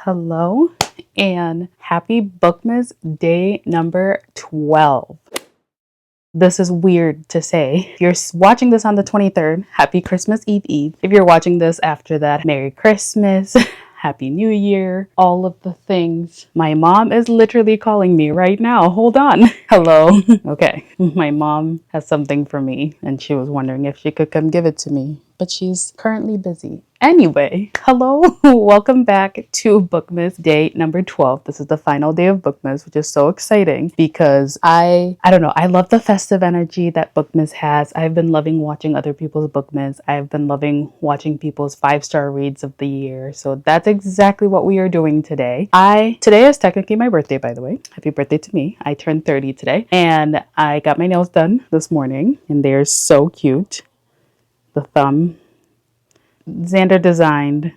Hello and happy Bookmas day number 12. This is weird to say. If you're watching this on the 23rd, happy Christmas Eve. If you're watching this after that, Merry Christmas, Happy New Year, all of the things. My mom is literally calling me right now. Hold on. Hello. Okay. My mom has something for me and she was wondering if she could come give it to me, but she's currently busy. Anyway, hello, welcome back to Bookmas day number 12. This is the final day of Bookmas, which is so exciting because I don't know, I love the festive energy that Bookmas has. I've been loving watching other people's Bookmas. I've been loving watching people's 5-star reads of the year. So that's exactly what we are doing today. Today is technically my birthday, by the way. Happy birthday to me. I turned 30 today and I got my nails done this morning and they're so cute. The thumb Xander designed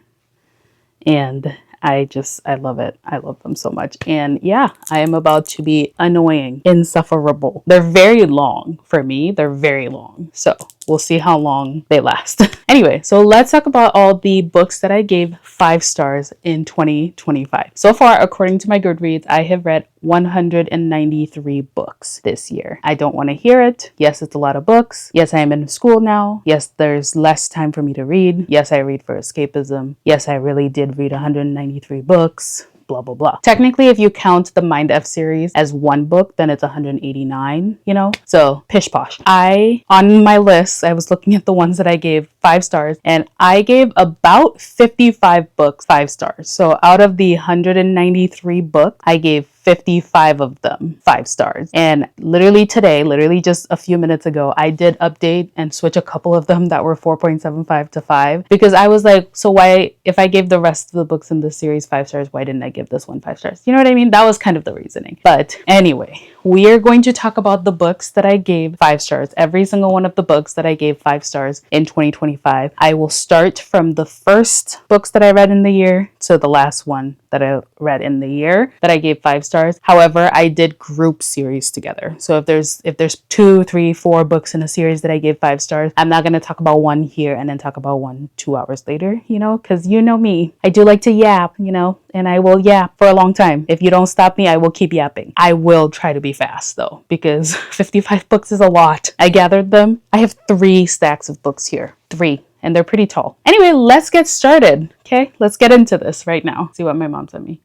and I love it. I love them so much. And yeah, I am about to be annoying, insufferable. They're very long for me. They're very long. So we'll see how long they last. Anyway, so let's talk about all the books that I gave 5 stars in 2025. So far, according to my Goodreads, I have read 193 books this year. I don't want to hear it. Yes, it's a lot of books. Yes, I am in school now. Yes, there's less time for me to read. Yes, I read for escapism. Yes, I really did read 193 books. Blah, blah, blah. Technically, if you count the Mind F series as one book, then it's 189, you know? So, pish posh. On my list, I was looking at the ones that I gave 5 stars, and I gave about 55 books 5 stars. So, out of the 193 books, I gave 55 of them 5 stars. And literally today, literally just a few minutes ago, I did update and switch a couple of them that were 4.75 to 5 because I was like, so why, if I gave the rest of the books in the series 5 stars, why didn't I give this one 5 stars? You know what I mean? That was kind of the reasoning. But anyway, we are going to talk about the books that I gave 5 stars. Every single one of the books that I gave 5 stars in 2025. I will start from the first books that I read in the year to the last one that I read in the year that I gave 5 stars. However, I did group series together. So if there's 2, 3, 4 books in a series that I gave 5 stars, I'm not going to talk about one here and then talk about one 2 hours later, you know, because you know me. I do like to yap, you know, and I will yap for a long time. If you don't stop me, I will keep yapping. I will try to be fast though, because 55 books is a lot. I gathered them. I have 3 stacks of books here. 3. And they're pretty tall. Anyway, let's get started. Okay, let's get into this right now. See what my mom sent me.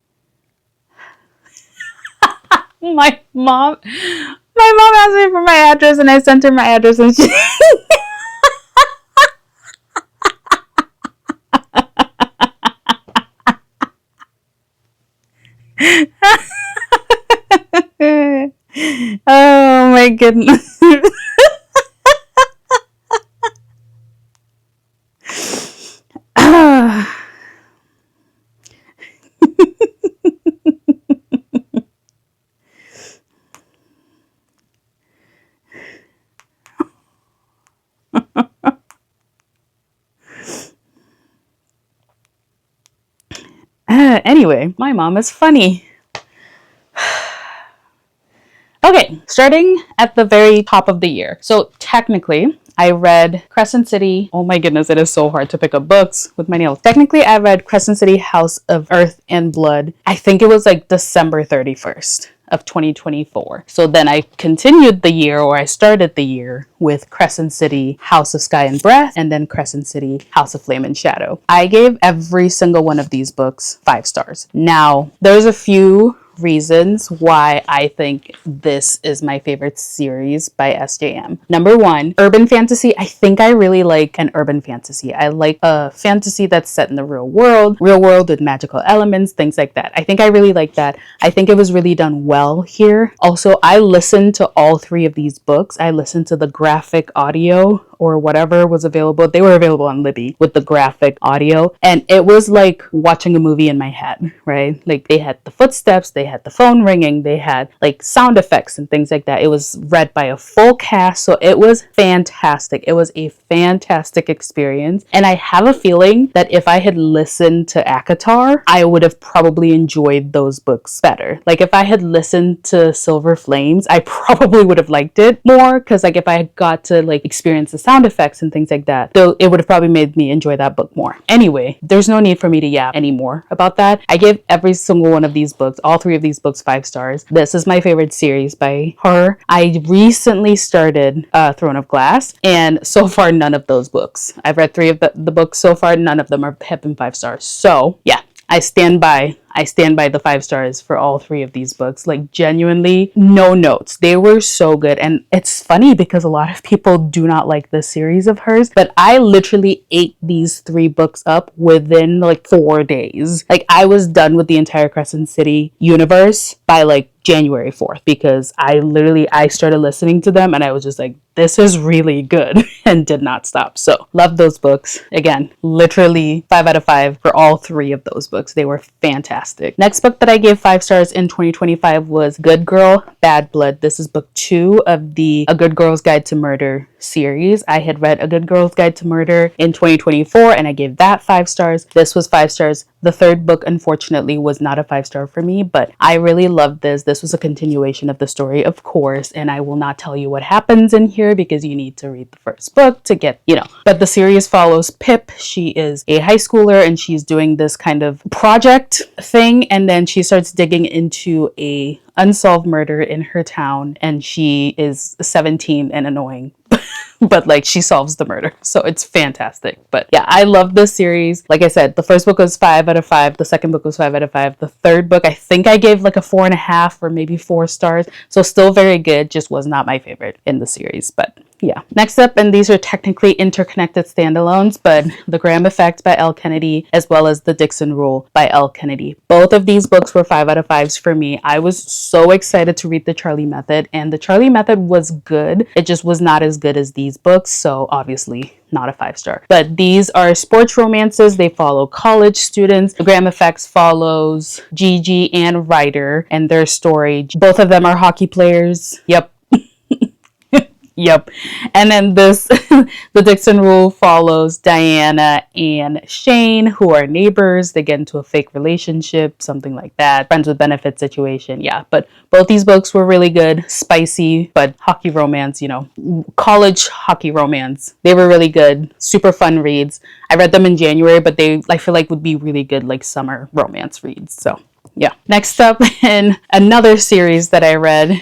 My mom asked me for my address and I sent her my address and she... Oh my goodness. Anyway, my mom is funny. Okay, starting at the very top of the year. So technically, I read Crescent City. Oh my goodness, it is so hard to pick up books with my nails. Technically, I read Crescent City, House of Earth and Blood. I think it was like December 31st of 2024. So then I continued the year, or I started the year with Crescent City, House of Sky and Breath, and then Crescent City, House of Flame and Shadow. I gave every single one of these books 5 stars. Now, there's a few reasons why I think this is my favorite series by SJM. Number 1, urban fantasy. I think I really like an urban fantasy. I like a fantasy that's set in the real world with magical elements, things like that. I think I really like that. I think it was really done well here. Also, I listened to all 3 of these books. I listened to the graphic audio or whatever was available. They were available on Libby with the graphic audio. And it was like watching a movie in my head, right? Like they had the footsteps, they had the phone ringing, they had like sound effects and things like that. It was read by a full cast. So it was fantastic. It was a fantastic experience. And I have a feeling that if I had listened to ACOTAR, I would have probably enjoyed those books better. Like if I had listened to Silver Flames, I probably would have liked it more. Cause like if I got to like experience the sound effects and things like that, though it would have probably made me enjoy that book more. Anyway, there's no need for me to yap anymore about that. I give every single one of these books, all 3 of these books, 5 stars. This is my favorite series by her. I recently started Throne of Glass, and so far none of those books. I've read 3 of the books so far. None of them have been 5 stars. So yeah, I stand by the 5 stars for all 3 of these books. Like, genuinely, no notes. They were so good. And it's funny because a lot of people do not like this series of hers, but I literally ate these 3 books up within like 4 days. Like, I was done with the entire Crescent City universe by like January 4th, because I started listening to them and I was just like, this is really good, and did not stop. So love those books. Again, literally 5 out of 5 for all 3 of those books. They were fantastic. Next book that I gave 5 stars in 2025 was Good Girl, Bad Blood. This is book 2 of the A Good Girl's Guide to Murder series. I had read A Good Girl's Guide to Murder in 2024 and I gave that 5 stars. This was 5 stars. The 3rd book, unfortunately, was not a 5 star for me, but I really loved this. This was a continuation of the story, of course, and I will not tell you what happens in here because you need to read the 1st book to get, But the series follows Pip. She is a high schooler and she's doing this kind of project thing, and then she starts digging into a unsolved murder in her town, and she is 17 and annoying. But like, she solves the murder, so it's fantastic. But yeah, I love this series. Like I said, the 1st book was 5 out of 5. The 2nd book was 5 out of 5. The 3rd book, I think I gave like a 4.5 or maybe 4 stars. So still very good, just was not my favorite in the series. But yeah. Next up, and these are technically interconnected standalones, but The Graham Effect by Elle Kennedy, as well as The Dixon Rule by Elle Kennedy. Both of these books were 5 out of 5s for me. I was so excited to read The Charlie Method, and The Charlie Method was good. It just was not as good as these books, so obviously not a 5 star. But these are sports romances. They follow college students. The Graham Effect follows Gigi and Ryder and their story. Both of them are hockey players. Yep. Yep. And then this, The Dixon Rule follows Diana and Shane, who are neighbors. They get into a fake relationship, something like that. Friends with benefits situation. Yeah. But both these books were really good, spicy, but hockey romance, college hockey romance. They were really good, super fun reads. I read them in January, but I feel like would be really good, like summer romance reads. So yeah. Next up, in another series that I read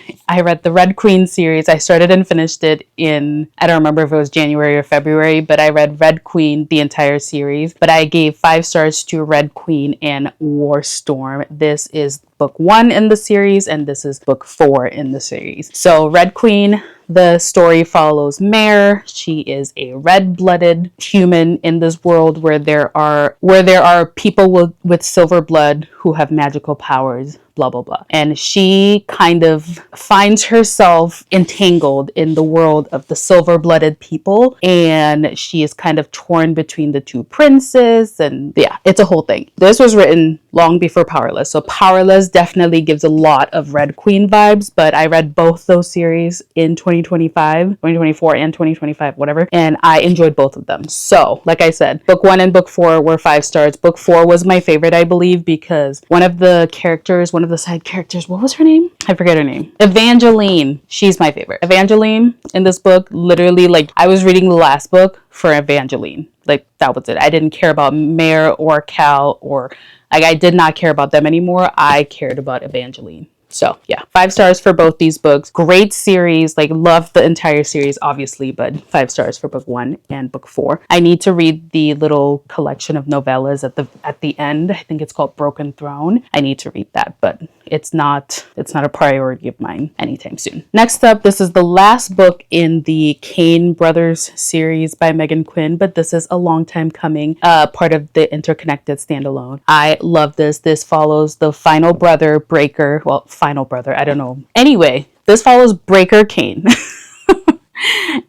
the Red Queen series. I started and finished it I don't remember if it was January or February, but I read Red Queen, the entire series. But I gave 5 stars to Red Queen and War Storm. This is book 1 in the series, and this is book 4 in the series. So Red Queen, the story follows Mare. She is a red-blooded human in this world where there are people with silver blood who have magical powers, blah, blah, blah. And she kind of finds herself entangled in the world of the silver-blooded people, and she is kind of torn between the 2 princes, and yeah, it's a whole thing. This was written long before Powerless, so Powerless definitely gives a lot of Red Queen vibes, but I read both those series in 2024 and 2025, whatever, and I enjoyed both of them. So, like I said, book 1 and book 4 were 5 stars. Book 4 was my favorite, I believe, because one of the side characters, what was her name? I forget her name. Evangeline. She's my favorite. Evangeline in this book, literally, like, I was reading the last book for Evangeline. Like, that was it. I didn't care about Mare or Cal, or like, I did not care about them anymore. I cared about Evangeline. So yeah, 5 stars for both these books. Great series, like love the entire series, obviously, but 5 stars for book 1 and book 4. I need to read the little collection of novellas at the end. I think it's called Broken Throne. I need to read that, but it's not a priority of mine anytime soon. Next up, this is the last book in the Kane Brothers series by Megan Quinn, but this is a long time coming, part of the interconnected standalone. I love this. This follows the final brother, Breaker. Well, final brother, I don't know. Anyway, this follows Breaker Kane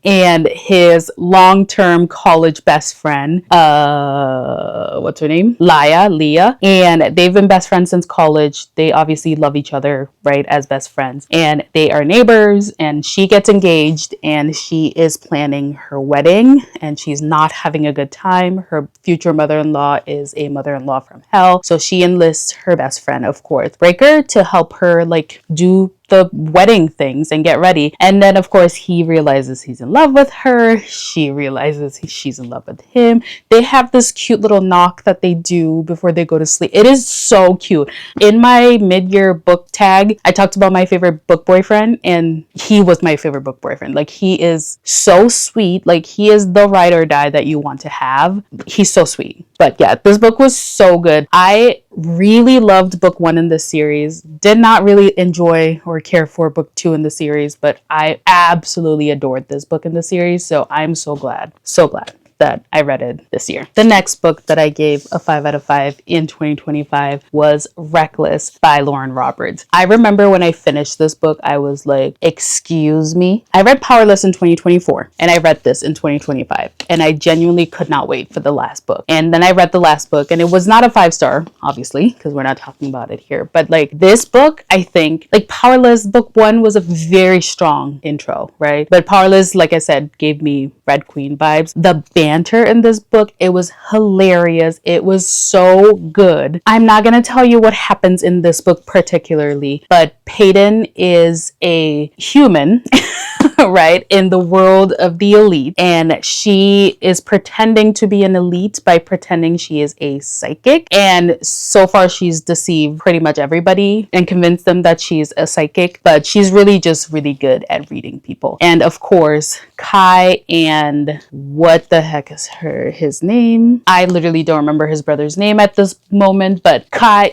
and his long-term college best friend, what's her name? Leah. And they've been best friends since college. They obviously love each other, right, as best friends. And they are neighbors, and she gets engaged, and she is planning her wedding, and she's not having a good time. Her future mother-in-law is a mother-in-law from hell. So she enlists her best friend, of course, Breaker, to help her, like, do the wedding things and get ready. And then of course he realizes he's in love with her. She realizes she's in love with him. They have this cute little knock that they do before they go to sleep. It is so cute. In my mid-year book tag, I talked about my favorite book boyfriend, and he was my favorite book boyfriend. Like, he is so sweet. Like, he is the ride or die that you want to have. He's so sweet. But yeah, this book was so good. I really loved book 1 in this series. Did not really enjoy or care for book 2 in the series, but I absolutely adored this book in the series. So I'm so glad that I read it this year. The next book that I gave a 5 out of 5 in 2025 was Reckless by Lauren Roberts. I remember when I finished this book, I was like, excuse me? I read Powerless in 2024 and I read this in 2025, and I genuinely could not wait for the last book. And then I read the last book, and it was not a 5-star, obviously, because we're not talking about it here. But like, this book, I think, like Powerless book 1 was a very strong intro, right? But Powerless, like I said, gave me Red Queen vibes. The banter in this book, it was hilarious. It was so good. I'm not gonna tell you what happens in this book particularly, but Peyton is a human right, in the world of the elite, and she is pretending to be an elite by pretending she is a psychic. And so far she's deceived pretty much everybody and convinced them that she's a psychic, but she's really just really good at reading people. And of course, Kai, and what the heck is his name? I literally don't remember his brother's name at this moment, but Kai,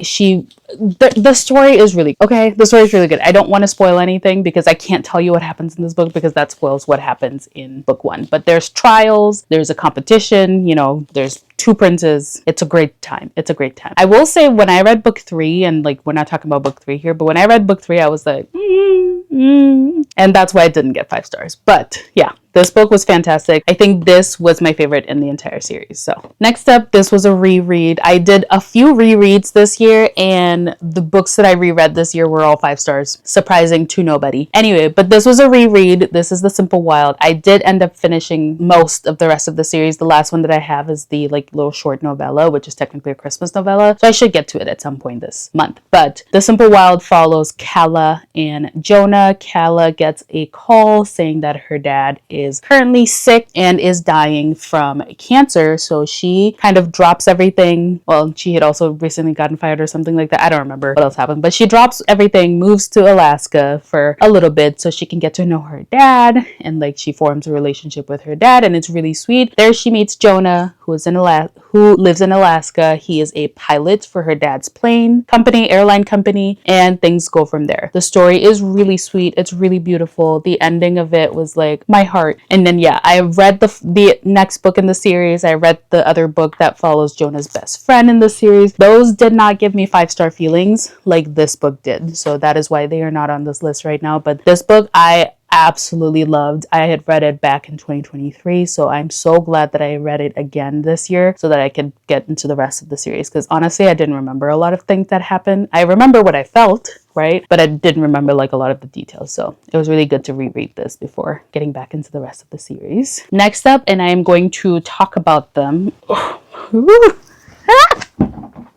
the story is really okay. The story is really good. I don't want to spoil anything because I can't tell you what happens in this book, because that spoils what happens in book 1. But there's trials, there's a competition, there's 2 princes. It's a great time. It's a great time. I will say, when I read book 3, and like, we're not talking about book 3 here, but when I read book 3, I was like, and that's why I didn't get 5 stars. But yeah, this book was fantastic. I think this was my favorite in the entire series. So next up, this was a reread. I did a few rereads this year, and the books that I reread this year were all 5 stars. Surprising to nobody. Anyway, but this was a reread. This is The Simple Wild. I did end up finishing most of the rest of the series. The last one that I have is the little short novella, which is technically a Christmas novella. So I should get to it at some point this month. But The Simple Wild follows Calla and Jonah. Calla gets a call saying that her dad is currently sick and is dying from cancer. So she kind of drops everything. Well, she had also recently gotten fired or something like that. I don't remember what else happened, but she drops everything, moves to Alaska for a little bit so she can get to know her dad, and like, she forms a relationship with her dad, and it's really sweet. There she meets Jonah, who lives in Alaska. He is a pilot for her dad's airline company, and things go from there. The story is really sweet. It's really beautiful. The ending of it was like my heart. And then yeah, I read the next book in the series. I read the other book that follows Jonah's best friend in the series. Those did not give me 5-star feelings like this book did. So that is why they are not on this list right now. But this book, I absolutely loved. I had read it back in 2023, so I'm so glad that I read it again this year so that I could get into the rest of the series, because honestly, I didn't remember a lot of things that happened. I remember what I felt, right? But I didn't remember like a lot of the details, so it was really good to reread this before getting back into the rest of the series. Next up, and I am going to talk about them.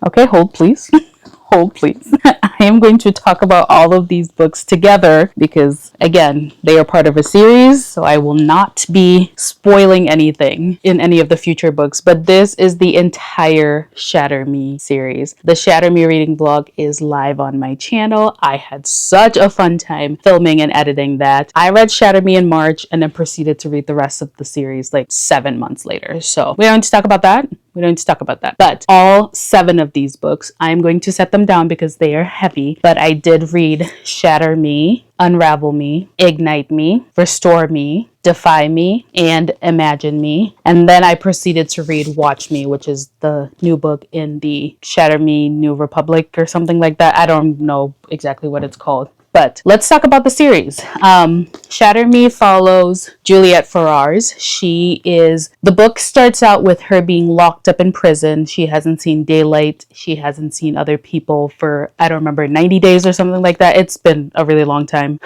Okay, hold please. Hold please. I am going to talk about all of these books together because, again, they are part of a series, so I will not be spoiling anything in any of the future books, but this is the entire Shatter Me series. The Shatter Me reading vlog is live on my channel. I had such a fun time filming and editing that. I read Shatter Me in March and then proceeded to read the rest of the series like 7 months later. So we don't need to talk about that. But all 7 of these books, I'm going to set them down because they are heavy. But I did read Shatter Me, Unravel Me, Ignite Me, Restore Me, Defy Me, and Imagine Me. And then I proceeded to read Watch Me, which is the new book in the Shatter Me New Republic or something like that. I don't know exactly what it's called. But let's talk about the series. Shatter Me follows Juliette Ferrars. The book starts out with her being locked up in prison. She hasn't seen daylight. She hasn't seen other people for, I don't remember, 90 days or something like that. It's been a really long time.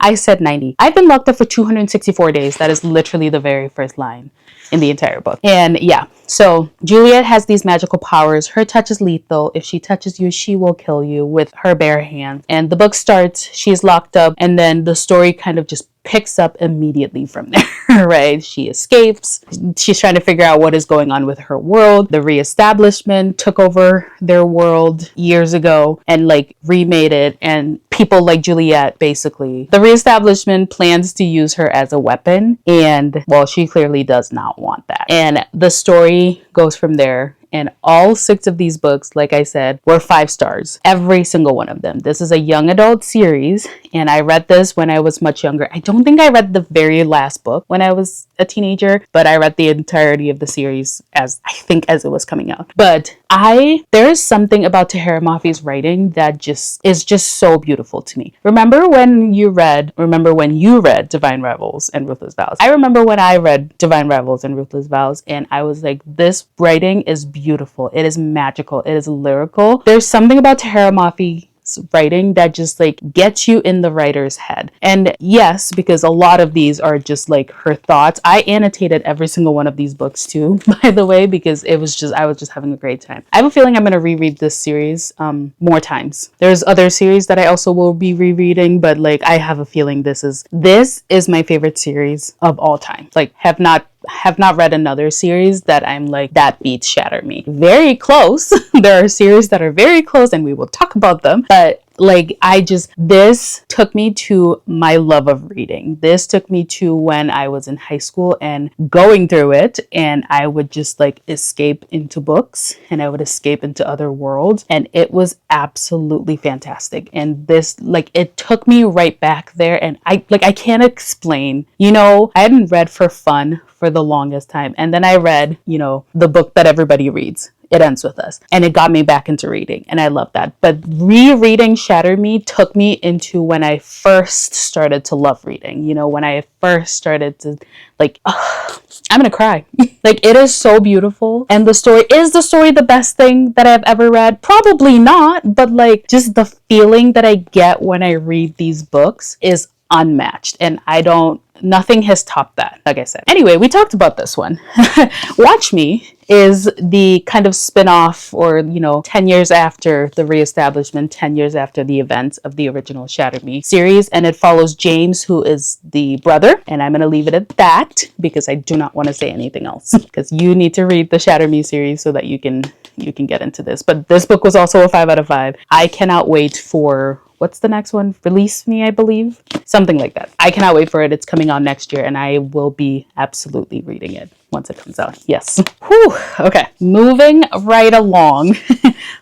I said 90. I've been locked up for 264 days. That is literally the very first line. in the entire book. And yeah, so Juliet has these magical powers. Her touch is lethal. If she touches you, she will kill you with her bare hands. And the book starts, she's locked up, and then the story kind of just picks up immediately from there, right? She escapes. She's trying to figure out what is going on with her world. The reestablishment took over their world years ago and like remade it, and people like Juliet, basically. The reestablishment plans to use her as a weapon, and well, she clearly does not want that. And the story goes from there. And all 6 of these books, like I said, were 5 stars. Every single one of them. This is a young adult series, and I read this when I was much younger. I don't think I read the very last book when I was a teenager, but I read the entirety of the series as it was coming out. But there is something about Tahereh Mafi's writing that is just so beautiful to me. Remember when you read Divine Rivals and Ruthless Vows? I remember when I read Divine Rivals and Ruthless Vows, and I was like, this writing is beautiful. It is magical. It is lyrical. There's something about Tahereh Mafi's writing that just like gets you in the writer's head. And yes, because a lot of these are just like her thoughts. I annotated every single one of these books too, by the way, because I was just having a great time. I have a feeling I'm going to reread this series more times. There's other series that I also will be rereading, but like I have a feeling this is my favorite series of all time. Like have not read another series that I'm like, that beats Shatter Me. Very close. There are series that are very close, and we will talk about them. But like, this took me to my love of reading. This took me to when I was in high school and going through it, and I would just like escape into books, and I would escape into other worlds, and it was absolutely fantastic. And this, like, it took me right back there, and I can't explain, I hadn't read for fun for the longest time, and then I read, the book that everybody reads. It Ends With Us. And it got me back into reading, and I love that. But rereading Shatter Me took me into when I first started to love reading. When I first started to like, I'm gonna cry. Like, it is so beautiful. And is the story the best thing that I've ever read? Probably not, but like just the feeling that I get when I read these books is unmatched. And nothing has topped that, like I said. Anyway, we talked about this one. Watch Me is the kind of spin-off, or 10 years after the reestablishment, 10 years after the events of the original Shatter Me series, and it follows James, who is the brother, and I'm going to leave it at that because I do not want to say anything else, because you need to read the Shatter Me series so that you can get into this. But this book was also a 5 out of 5. I cannot wait for, what's the next one? Release Me, I believe. Something like that. I cannot wait for it. It's coming out next year, and I will be absolutely reading it once it comes out. Yes. Whew. Okay. Moving right along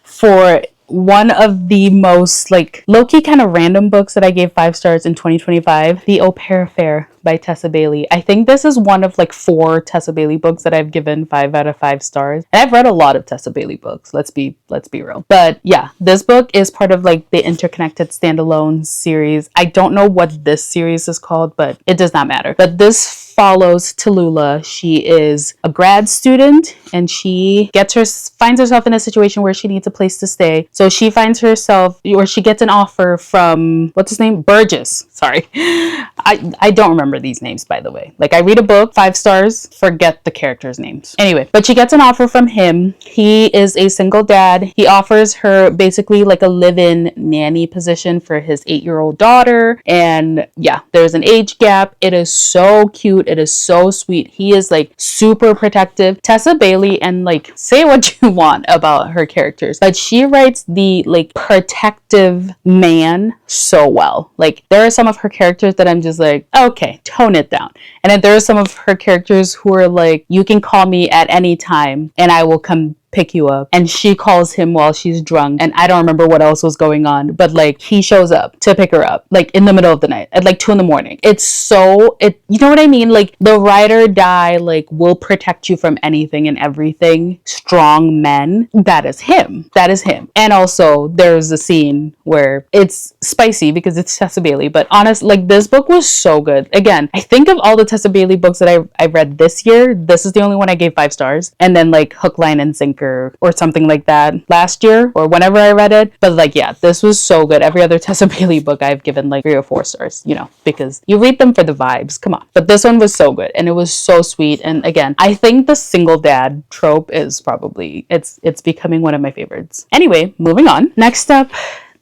for one of the most like low-key kind of random books that I gave 5 stars in 2025, The Au Pair Affair by Tessa Bailey. I think this is one of like 4 Tessa Bailey books that I've given 5 out of 5 stars. And I've read a lot of Tessa Bailey books. Let's be real. But yeah, this book is part of like the Interconnected Standalone series. I don't know what this series is called, but it does not matter. But this follows Tallulah. She is a grad student, and she finds herself in a situation where she needs a place to stay. So she finds herself, or she gets an offer from, what's his name? Burgess. Sorry. I don't remember these names, by the way. Like, I read a book, 5 stars, forget the characters' names. Anyway, but she gets an offer from him. He is a single dad. He offers her basically like a live-in nanny position for his 8-year-old daughter. And yeah, there's an age gap. It is so cute. It is so sweet. He is like super protective. Tessa Bailey, and like, say what you want about her characters, but she writes the like protective man so well. Like, there are some of her characters that I'm just like, okay, tone it down. And then there are some of her characters who are like, you can call me at any time and I will come pick you up. And she calls him while she's drunk, and I don't remember what else was going on, but like, he shows up to pick her up like in the middle of the night at like 2 a.m. You know what I mean? Like, the ride or die, like, will protect you from anything and everything. Strong men. That is him. And also there's a scene where it's spicy because it's Tessa Bailey, but honest, like, this book was so good. Again, I think of all the Tessa Bailey books that I read this year, this is the only one I gave 5 stars. And then like Hook, Line, and Sinker think, or something like that last year or whenever I read it. But like, yeah, this was so good. Every other Tessa Bailey book I've given like 3 or 4 stars, you know, because you read them for the vibes. Come on. But this one was so good and it was so sweet. And again, I think the single dad trope is probably, it's becoming one of my favorites. Anyway, moving on. Next up,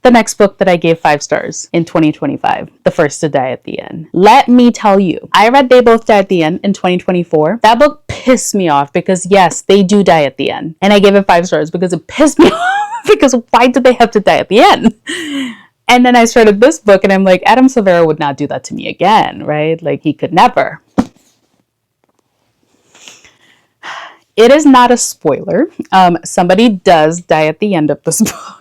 the next book that I gave 5 stars in 2025, The First to Die at the End. Let me tell you, I read They Both Die at the End in 2024. That book pissed me off because yes, they do die at the end. And I gave it 5 stars because it pissed me off because why did they have to die at the end? And then I started this book and I'm like, Adam Silvera would not do that to me again, right? Like he could never. It is not a spoiler. Somebody does die at the end of this book.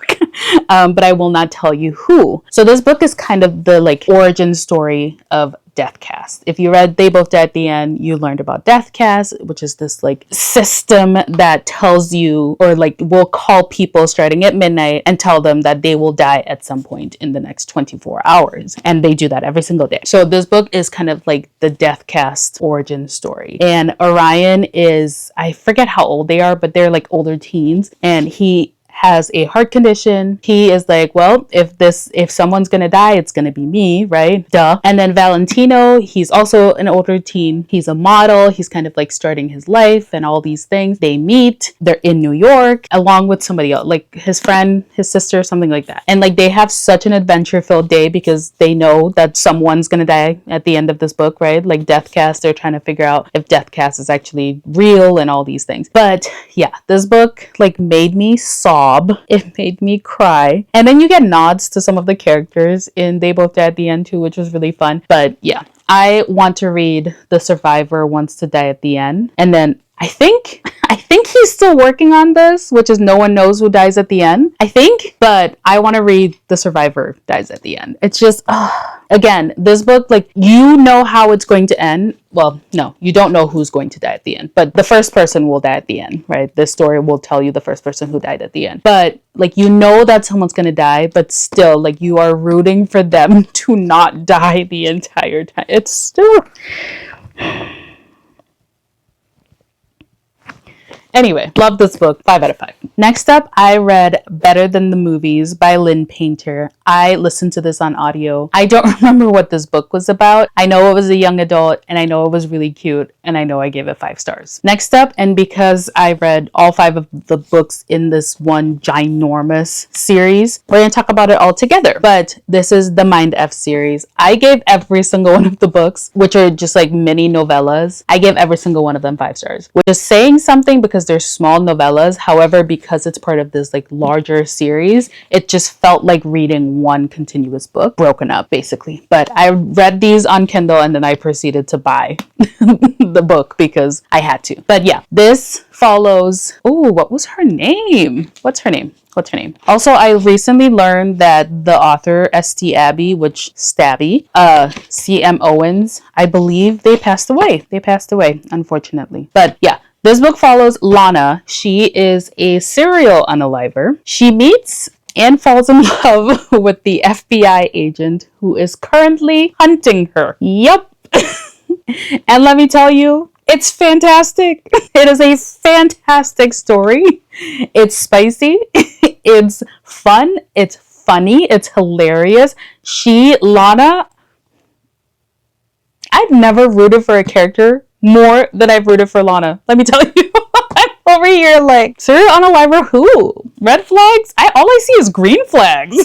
But I will not tell you who. So this book is kind of the like origin story of Deathcast. If you read They Both Die at the End, you learned about Deathcast, which is this like system that tells you, or like will call people starting at midnight and tell them that they will die at some point in the next 24 hours. And they do that every single day. So this book is kind of like the Deathcast origin story. And Orion is, I forget how old they are, but they're like older teens. And he has a heart condition. He is like, well, if someone's gonna die, it's gonna be me, right? Duh. And then Valentino, he's also an older teen. He's a model. He's kind of like starting his life and all these things. They meet. They're in New York along with somebody else, like his friend, his sister, something like that. And like they have such an adventure-filled day because they know that someone's gonna die at the end of this book, right? Like Deathcast, they're trying to figure out if Deathcast is actually real and all these things. But yeah, this book like made me sob. It made me cry. And then you get nods to some of the characters in They Both Die at the End too, which was really fun. But yeah, I want to read The Survivor Wants to Die at the End. And then I think he's still working on this, which is No One Knows Who Dies at the End, I think. But I want to read The Survivor Dies at the End. It's just, again, this book, like, you know how it's going to end. Well, no, you don't know who's going to die at the end, but the first person will die at the end, right? This story will tell you the first person who died at the end. But like, you know that someone's going to die, but still, like, you are rooting for them to not die the entire time. It's still... Anyway, love this book. 5 out of 5. Next up, I read Better Than the Movies by Lynn Painter. I listened to this on audio. I don't remember what this book was about. I know it was a young adult and I know it was really cute and I know I gave it 5 stars. Next up, and because I read all 5 of the books in this one ginormous series, we're going to talk about it all together. But this is the Mind F series. I gave every single one of the books, which are just like mini novellas. I gave every single one of them 5 stars, which is saying something because they're small novellas. However, because it's part of this like larger series, it just felt like reading one continuous book broken up basically. But I read these on Kindle and then I proceeded to buy the book because I had to. But yeah, this follows, oh, what was her name? What's her name? Also, I recently learned that the author, S.T. Abbey, which Stabby, C.M. Owens, I believe they passed away. Unfortunately. But yeah, this book follows Lana. She is a serial unaliver. She meets and falls in love with the FBI agent who is currently hunting her. Yup. And let me tell you, it's fantastic. It is a fantastic story. It's spicy. It's fun. It's funny. It's hilarious. Lana, I've never rooted for a character more than I've rooted for Lana. Let me tell you. I'm over here like, serial unaliver who? Red flags? All I see is green flags.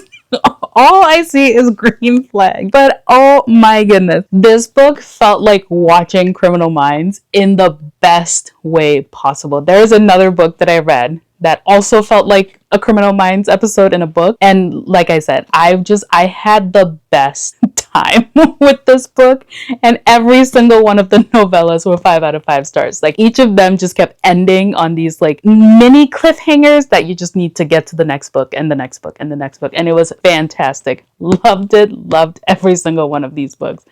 All I see is green flag. But oh my goodness, this book felt like watching Criminal Minds in the best way possible. There's another book that I read that also felt like a Criminal Minds episode in a book. And like I said, I had the best time with this book, and every single one of the novellas were 5 out of 5 stars. Like each of them just kept ending on these like mini cliffhangers that you just need to get to the next book and the next book and the next book. And it was fantastic. Loved every single one of these books.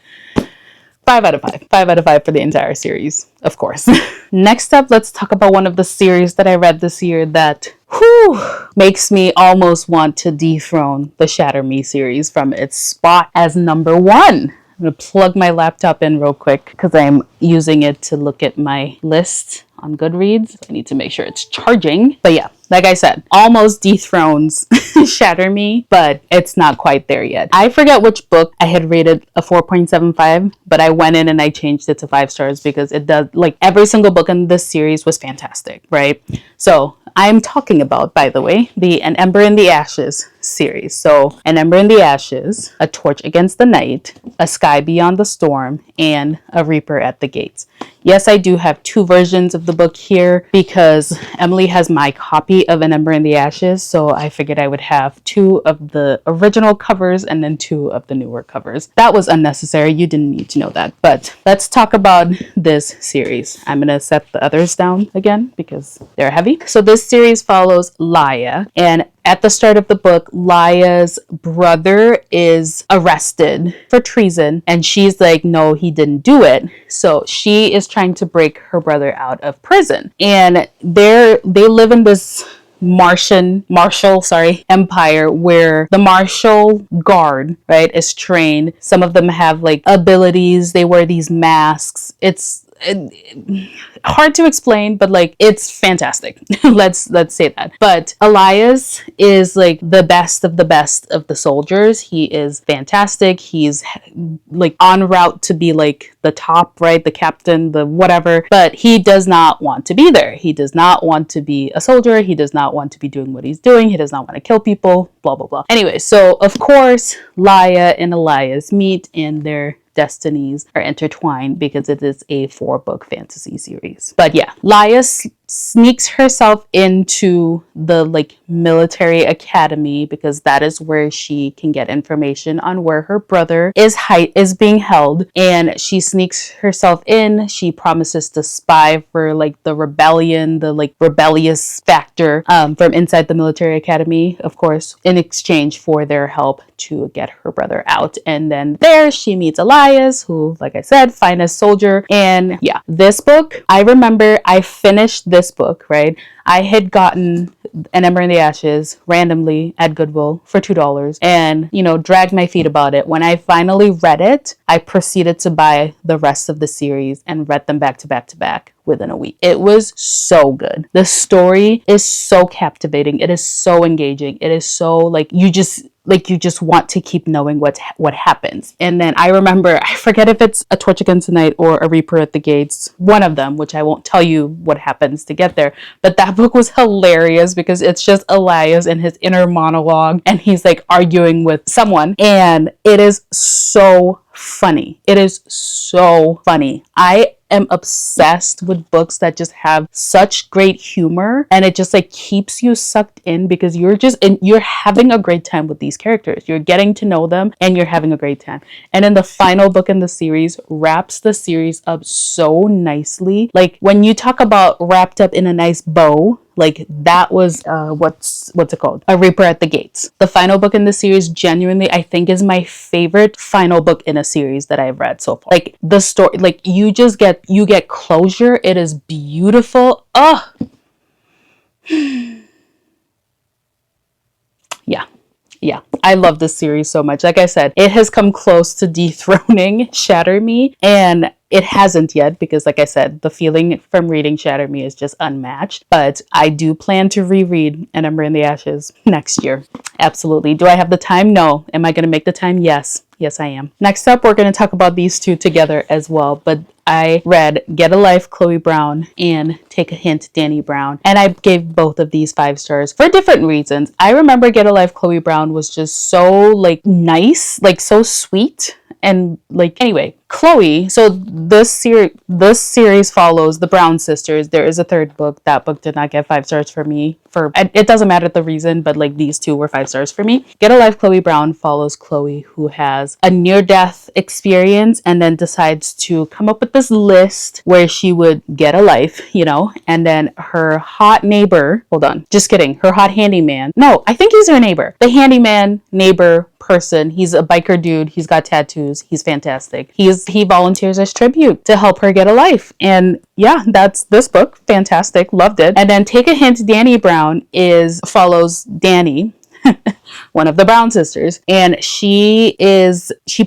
5 out of 5. 5 out of 5 for the entire series, of course. Next up, let's talk about one of the series that I read this year that makes me almost want to dethrone the Shatter Me series from its spot as number 1. I'm going to plug my laptop in real quick because I'm using it to look at my list on Goodreads. I need to make sure it's charging. But yeah, like I said, almost dethrones Shatter Me, but it's not quite there yet. I forget which book I had rated a 4.75, but I went in and I changed it to 5 stars because it does, like, every single book in this series was fantastic, right? So I'm talking about, by the way, the An Ember in the Ashes series. So An Ember in the Ashes, A Torch Against the Night, A Sky Beyond the Storm, and A Reaper at the Gates. Yes, I do have 2 versions of the book here because Emily has my copy of An Ember in the Ashes, so I figured I would have 2 of the original covers and then 2 of the newer covers. That was unnecessary. You didn't need to know that. But let's talk about this series. I'm going to set the others down again because they're heavy. So this series follows Laia, and at the start of the book, Laia's brother is arrested for treason, and she's like, no, he didn't do it. So she is trying to break her brother out of prison, and they live in this martial empire where the martial guard, right, is trained. Some of them have like abilities. They wear these masks. It's hard to explain, but like it's fantastic. let's say that. But Elias is like the best of the soldiers. He is fantastic. He's like en route to be like the top, right, the captain, the whatever, but he does not want to be there. He does not want to be a soldier. He does not want to be doing what he's doing. He does not want to kill people, blah blah blah. Anyway, so of course Laia and Elias meet, and their destinies are intertwined because it is a 4-book fantasy series. But yeah, Laia sneaks herself into the like military academy because that is where she can get information on where her brother is being held, and she sneaks herself in. She promises to spy for like the rebellion, the like rebellious factor from inside the military academy, of course, in exchange for their help to get her brother out. And then there she meets Elias, who, like I said, finest soldier. And yeah, this book, I remember I finished this book, right? I had gotten An Ember in the Ashes randomly at Goodwill for $2 and, you know, dragged my feet about it. When I finally read it, I proceeded to buy the rest of the series and read them back to back to back within a week. It was so good. The story is so captivating. It is so engaging. It is so like you just want to keep knowing what happens. And then I remember, I forget if it's A Torch Against the Night or A Reaper at the Gates, one of them, which I won't tell you what happens to get there. But that book was hilarious because it's just Elias and his inner monologue, and he's like arguing with someone, and it is so funny. It is so funny. I am obsessed with books that just have such great humor, and it just like keeps you sucked in because you're having a great time with these characters. You're getting to know them and you're having a great time. And then the final book in the series wraps the series up so nicely. Like when you talk about wrapped up in a nice bow, like that was what's it called? A Reaper at the Gates. The final book in the series genuinely I think is my favorite final book in a series that I've read so far. Like the story, like you get closure. It is beautiful. Oh. Yeah, I love this series so much. Like I said, it has come close to dethroning Shatter Me, and it hasn't yet because, like I said, the feeling from reading Shatter Me is just unmatched. But I do plan to reread An Ember in the Ashes next year. Absolutely. Do I have the time? No. Am I going to make the time? Yes. Yes, I am. Next up, we're going to talk about these two together as well. But I read Get a Life, Chloe Brown, and Take a Hint, Danny Brown. And I gave both of these 5 stars for different reasons. I remember Get a Life, Chloe Brown was just so like nice, like so sweet. And like, anyway, Chloe, so this series follows the Brown sisters. There is a 3rd book. That book did not get 5 stars for me. It doesn't matter the reason, but like these 2 were 5 stars for me. Get a Life, Chloe Brown follows Chloe, who has a near-death experience and then decides to come up with this list where she would get a life, you know, and then her hot neighbor, her hot handyman. No, I think he's her neighbor. The handyman neighbor person. He's a biker dude. He's got tattoos. He's fantastic. He volunteers as tribute to help her get a life. And yeah, that's this book. Fantastic. Loved it. And then Take a Hint, Danny Brown follows Danny, one of the Brown sisters. And she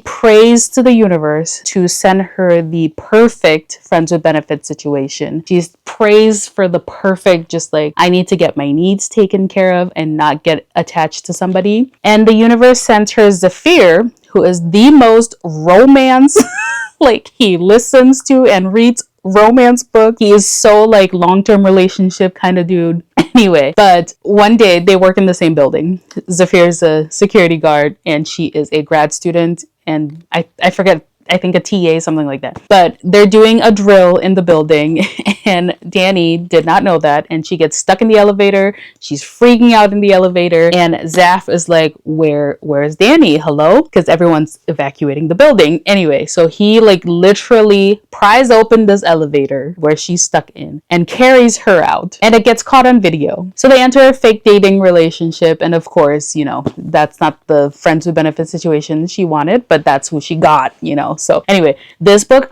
prays to the universe to send her the perfect friends with benefits situation. She prays for the perfect, just like, I need to get my needs taken care of and not get attached to somebody. And the universe sends her Zephyr, who is the most romance, like, he listens to and reads romance book. He is so like long-term relationship kind of dude. Anyway, but one day they work in the same building. Zephyr is a security guard and she is a grad student, and I forget, I think a TA, something like that. But they're doing a drill in the building and Danny did not know that, and she gets stuck in the elevator. She's freaking out in the elevator and Zaf is like, where's Danny? Hello? Because everyone's evacuating the building. Anyway, so he like literally pries open this elevator where she's stuck in and carries her out, and it gets caught on video. So they enter a fake dating relationship, and of course, you know, that's not the friends with benefits situation she wanted, but that's who she got, you know. So anyway, this book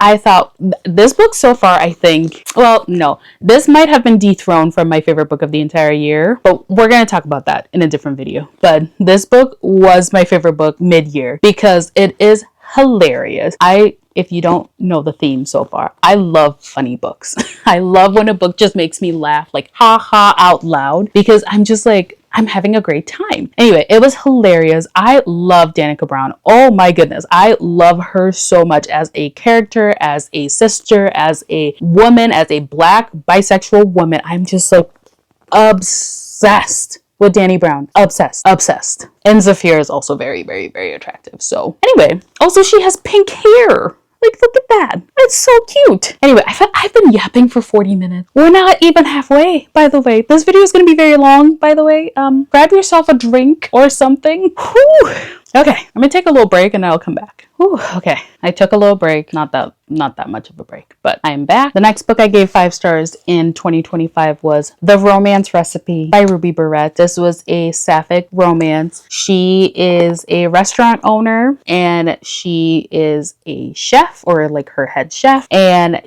so far, I think, well, no, this might have been dethroned from my favorite book of the entire year, but we're going to talk about that in a different video. But this book was my favorite book mid-year because it is hilarious. If you don't know the theme so far, I love funny books. I love when a book just makes me laugh, like ha ha out loud, because I'm just like, I'm having a great time. Anyway, it was hilarious. I love Danica Brown. Oh my goodness. I love her so much as a character, as a sister, as a woman, as a Black bisexual woman. I'm just like obsessed with Dani Brown. Obsessed. And Zephyr is also very, very, very attractive. So anyway, also she has pink hair. Like, look at that. It's so cute. Anyway, I've been yapping for 40 minutes. We're not even halfway, by the way. This video is going to be very long, by the way. Grab yourself a drink or something. Whew. Okay, I'm going to take a little break and then I'll come back. Whew. Okay, I took a little break. Not that much of a break, but I am back. The next book I gave 5 stars in 2025 was The Romance Recipe by Ruby Barrett. This was a sapphic romance. She is a restaurant owner and she is a chef, or like her head chef. And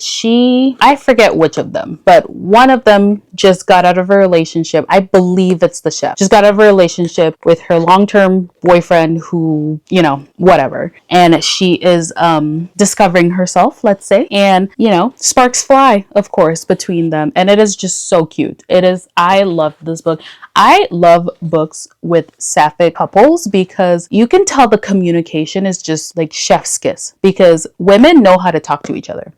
I forget which of them, but one of them just got out of a relationship. I believe it's the chef. Just got out of a relationship with her long-term boyfriend who, you know, whatever. And she is discovering herself, let's say, and you know, sparks fly, of course, between them, and it is just so cute. I love this book. I love books with sapphic couples because you can tell the communication is just like chef's kiss, because women know how to talk to each other.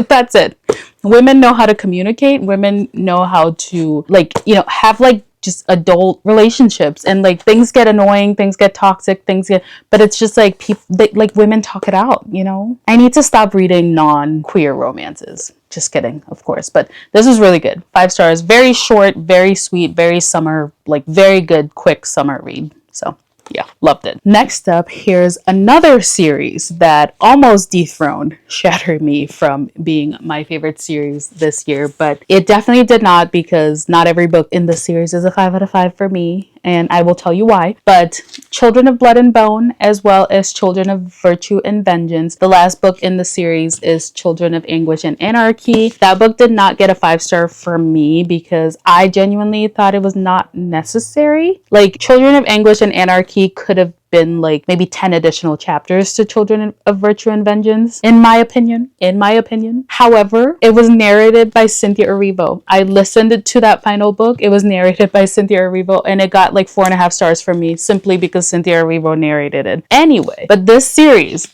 That's it. Women know how to communicate. Women know how to, like, you know, have like just adult relationships, and like things get annoying, things get toxic, but it's just like like women talk it out, you know. I need to stop reading non-queer romances. Just kidding, of course, but this is really good. 5 stars. Very short, very sweet, very summer, like very good quick summer read. So yeah, loved it. Next up, here's another series that almost dethroned Shatter Me from being my favorite series this year, but it definitely did not, because not every book in the series is a 5 out of 5 for me, and I will tell you why. But Children of Blood and Bone, as well as Children of Virtue and Vengeance. The last book in the series is Children of Anguish and Anarchy. That book did not get a 5-star from me because I genuinely thought it was not necessary. Like, Children of Anguish and Anarchy could have been like maybe 10 additional chapters to Children of Virtue and Vengeance, in my opinion. However, it was narrated by Cynthia Erivo. I listened to that final book. It was narrated by Cynthia Erivo, and it got like 4.5 stars from me simply because Cynthia Erivo narrated it. Anyway, but this series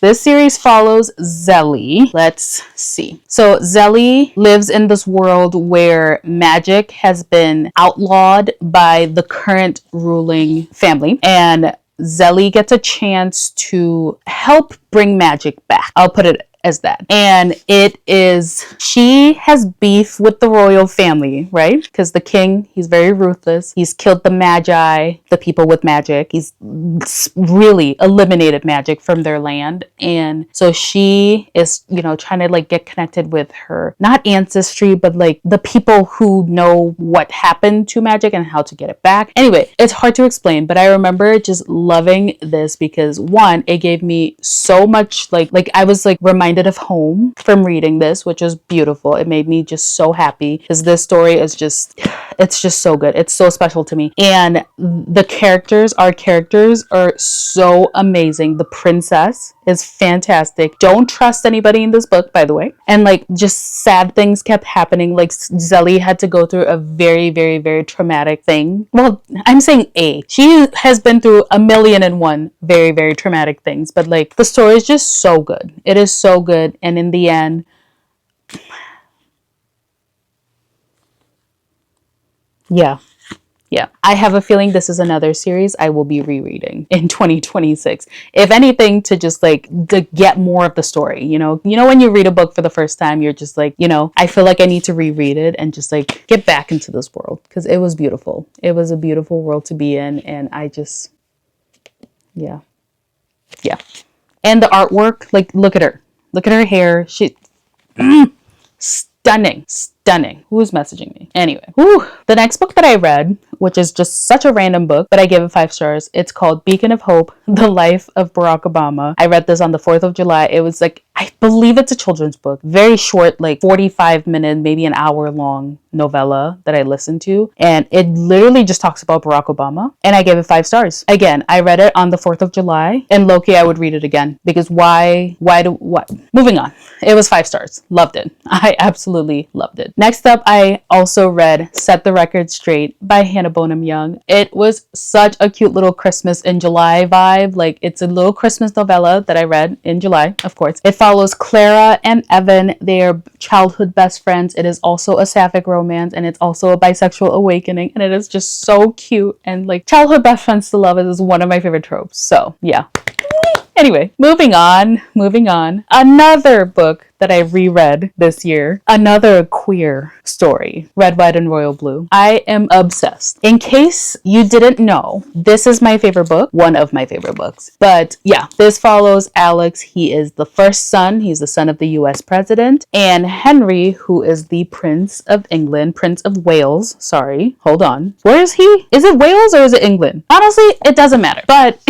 follows Zelly. Let's see. So Zelly lives in this world where magic has been outlawed by the current ruling family, and Zelly gets a chance to help bring magic back. I'll put it as that. And she has beef with the royal family, right? Because the king, he's very ruthless. He's killed the magi, the people with magic. He's really eliminated magic from their land. And so she is, you know, trying to like get connected with her, not ancestry, but like the people who know what happened to magic and how to get it back. Anyway, it's hard to explain, but I remember just loving this because, one, it gave me so much like I was like reminded reminded of home from reading this, which was beautiful. It made me just so happy because this story is just, it's just so good. It's so special to me. And the characters, our characters are so amazing. The princess is fantastic. Don't trust anybody in this book, by the way. And like just sad things kept happening. Like Zelly had to go through a very, very, very traumatic thing. Well, I'm saying she has been through 1,000,001 very, very traumatic things, but like the story is just so good. It is so good. And in the end, yeah. I have a feeling this is another series I will be rereading in 2026. If anything, to just like to get more of the story, you know, when you read a book for the first time, you're just like, I feel like I need to reread it and just like get back into this world because it was beautiful. It was a beautiful world to be in. And I just, yeah. And the artwork, like, look at her hair. Stunning. Who's messaging me? Anyway, the next book that I read, which is just such a random book, but I give it 5 stars. It's called Beacon of Hope, The Life of Barack Obama. I read this on the 4th of July. It was like, I believe it's a children's book. Very short, like 45-minute, maybe an hour long novella that I listened to. And it literally just talks about Barack Obama. And I gave it 5 stars. Again, I read it on the 4th of July. And low-key, I would read it again. Because what? Moving on. It was 5 stars. Loved it. I absolutely loved it. Next up, I also read Set the Record Straight by Hannah Bonham Young. It was such a cute little Christmas in July vibe. Like, it's a little Christmas novella that I read in July, of course. It follows Clara and Evan. They are childhood best friends. It is also a sapphic romance, and it's also a bisexual awakening, and it is just so cute. And like, childhood best friends to love is one of my favorite tropes. So yeah. Anyway, moving on. Another book that I reread this year, another queer story, Red, White, and Royal Blue. I am obsessed. In case you didn't know, this is my favorite book, one of my favorite books. But yeah, this follows Alex. He is the first son. He's the son of the US president. And Henry, who is the Prince of England, Prince of Wales. Sorry, hold on. Where is he? Is it Wales or is it England? Honestly, it doesn't matter. But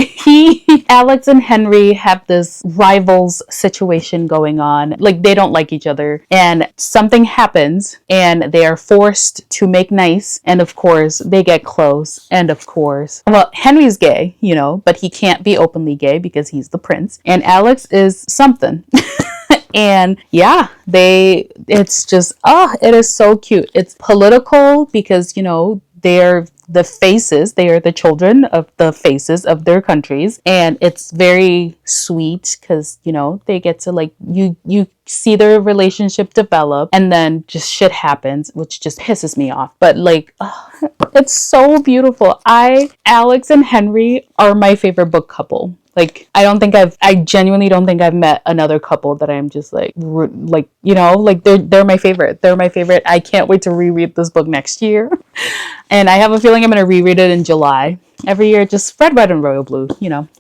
Alex and Henry have this rivals situation going on. Like, they don't like each other, and something happens and they are forced to make nice, and of course they get close, and of course, well, Henry's gay, but he can't be openly gay because he's the prince, and Alex is something. And yeah, it's just, it is so cute. It's political because, they're the faces, they are the children of the faces of their countries. And it's very sweet because, they get to like, you see their relationship develop, and then just shit happens, which just pisses me off. But like, it's so beautiful. Alex and Henry are my favorite book couple. Like, I genuinely don't think I've met another couple that I'm just like they're my favorite. They're my favorite. I can't wait to reread this book next year. And I have a feeling I'm going to reread it in July. Every year, just Red, White, and Royal Blue,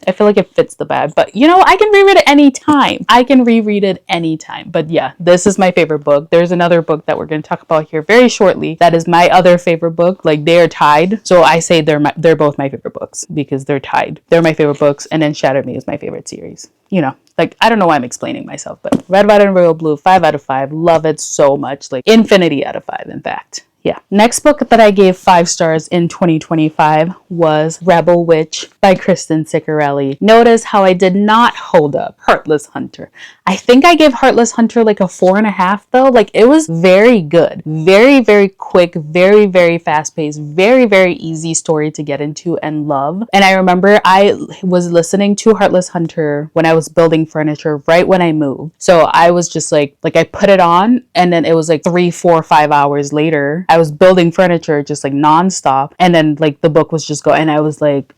I feel like it fits the bag. But, I can reread it anytime. But yeah, this is my favorite book. There's another book that we're going to talk about here very shortly. That is my other favorite book. Like, they are tied. So I say they're both my favorite books because they're tied. They're my favorite books. And then Shattered Me is my favorite series. Like, I don't know why I'm explaining myself, but Red, White, and Royal Blue, 5 out of 5. Love it so much. Like, infinity out of 5, in fact. Yeah. Next book that I gave 5 stars in 2025 was Rebel Witch by Kristen Ciccarelli. Notice how I did not hold up Heartless Hunter. I think I gave Heartless Hunter like a 4.5 though. Like, it was very good. Very, very quick, very, very fast paced, very, very easy story to get into and love. And I remember I was listening to Heartless Hunter when I was building furniture right when I moved. So I was just like I put it on, and then it was like 3, 4, 5 hours later, I was building furniture just like nonstop, and then like the book was just going, and I was like,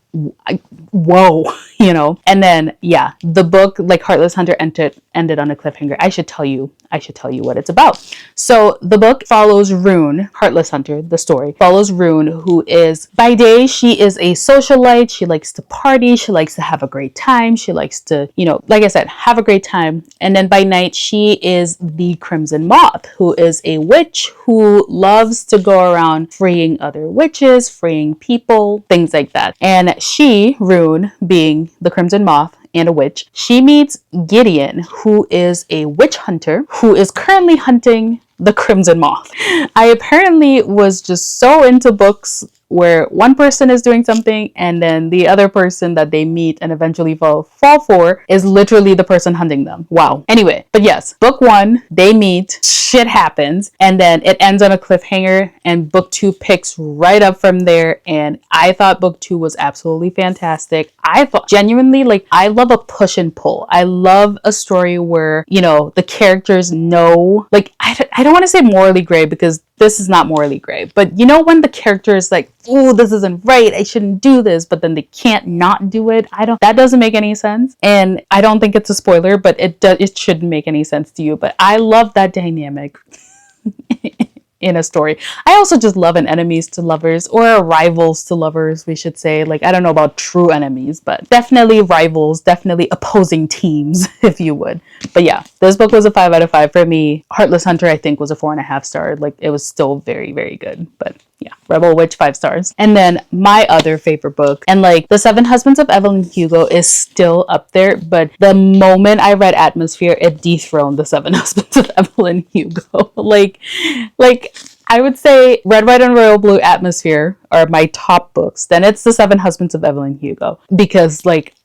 whoa, and then yeah, the book, like Heartless Hunter, ended on a cliffhanger. I should tell you what it's about. So the book follows Rune, Heartless Hunter, the story follows Rune, who is, by day, she is a socialite. She likes to party. She likes to have a great time. She likes to, like I said, have a great time. And then by night, she is the Crimson Moth, who is a witch who loves to go around freeing other witches, freeing people, things like that. And she, Rune, being the Crimson Moth, and a witch. She meets Gideon, who is a witch hunter who is currently hunting the Crimson Moth. I apparently was just so into books where one person is doing something and then the other person that they meet and eventually fall for is literally the person hunting them. Wow. Anyway, but yes, book 1, they meet, shit happens, and then it ends on a cliffhanger, and book 2 picks right up from there. And I thought book 2 was absolutely fantastic. I thought genuinely, like, I love a push and pull. I love a story where, you know, the characters know, like, I don't want to say morally gray because this is not morally gray, but you know when the character is like, oh, this isn't right, I shouldn't do this, but then they can't not do it. That doesn't make any sense. And I don't think it's a spoiler, but it shouldn't make any sense to you. But I love that dynamic in a story. I also just love an enemies to lovers, or a rivals to lovers, we should say. Like, I don't know about true enemies, but definitely rivals, definitely opposing teams, if you would. But yeah, this book was a 5 out of 5 for me. Heartless Hunter, I think, was a 4.5 star. Like, it was still very, very good. But yeah, Rebel Witch, 5 stars. And then my other favorite book, and like The Seven Husbands of Evelyn Hugo is still up there, but the moment I read Atmosphere, it dethroned The Seven Husbands of Evelyn Hugo. like I would say Red, White, and Royal Blue, Atmosphere are my top books. Then it's The Seven Husbands of Evelyn Hugo, because like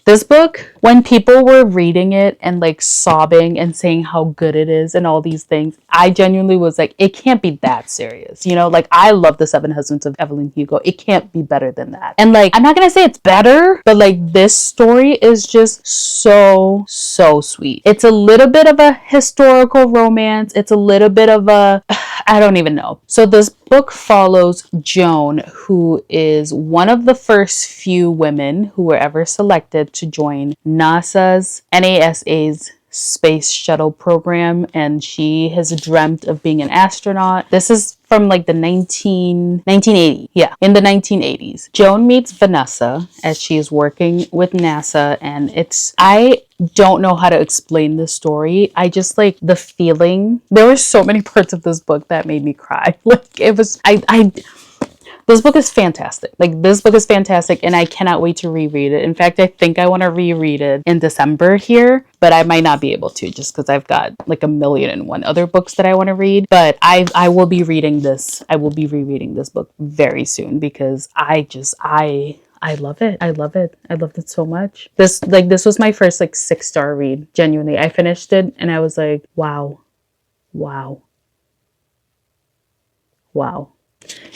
this book, when people were reading it and like sobbing and saying how good it is and all these things, I genuinely was like, it can't be that serious. You know, like, I love The Seven Husbands of Evelyn Hugo. It can't be better than that. And like, I'm not going to say it's better, but like, this story is just so, so sweet. It's a little bit of a historical romance. It's a little bit of a, I don't even know. So this book follows Joan, who is one of the first few women who were ever selected to join NASA's space shuttle program, and she has dreamt of being an astronaut. This is from like the 1980. Yeah, in the 1980s. Joan meets Vanessa as she is working with NASA, and I don't know how to explain the story. I just like the feeling. There were so many parts of this book that made me cry. Like, it was, this book is fantastic. Like, this book is fantastic, and I cannot wait to reread it. In fact, I think I want to reread it in December here, but I might not be able to just because I've got like 1,000,001 other books that I want to read. But I will be reading this. I will be rereading this book very soon because I love it. I love it. I loved it so much. This was my first like 6-star read. Genuinely, I finished it and I was like, wow.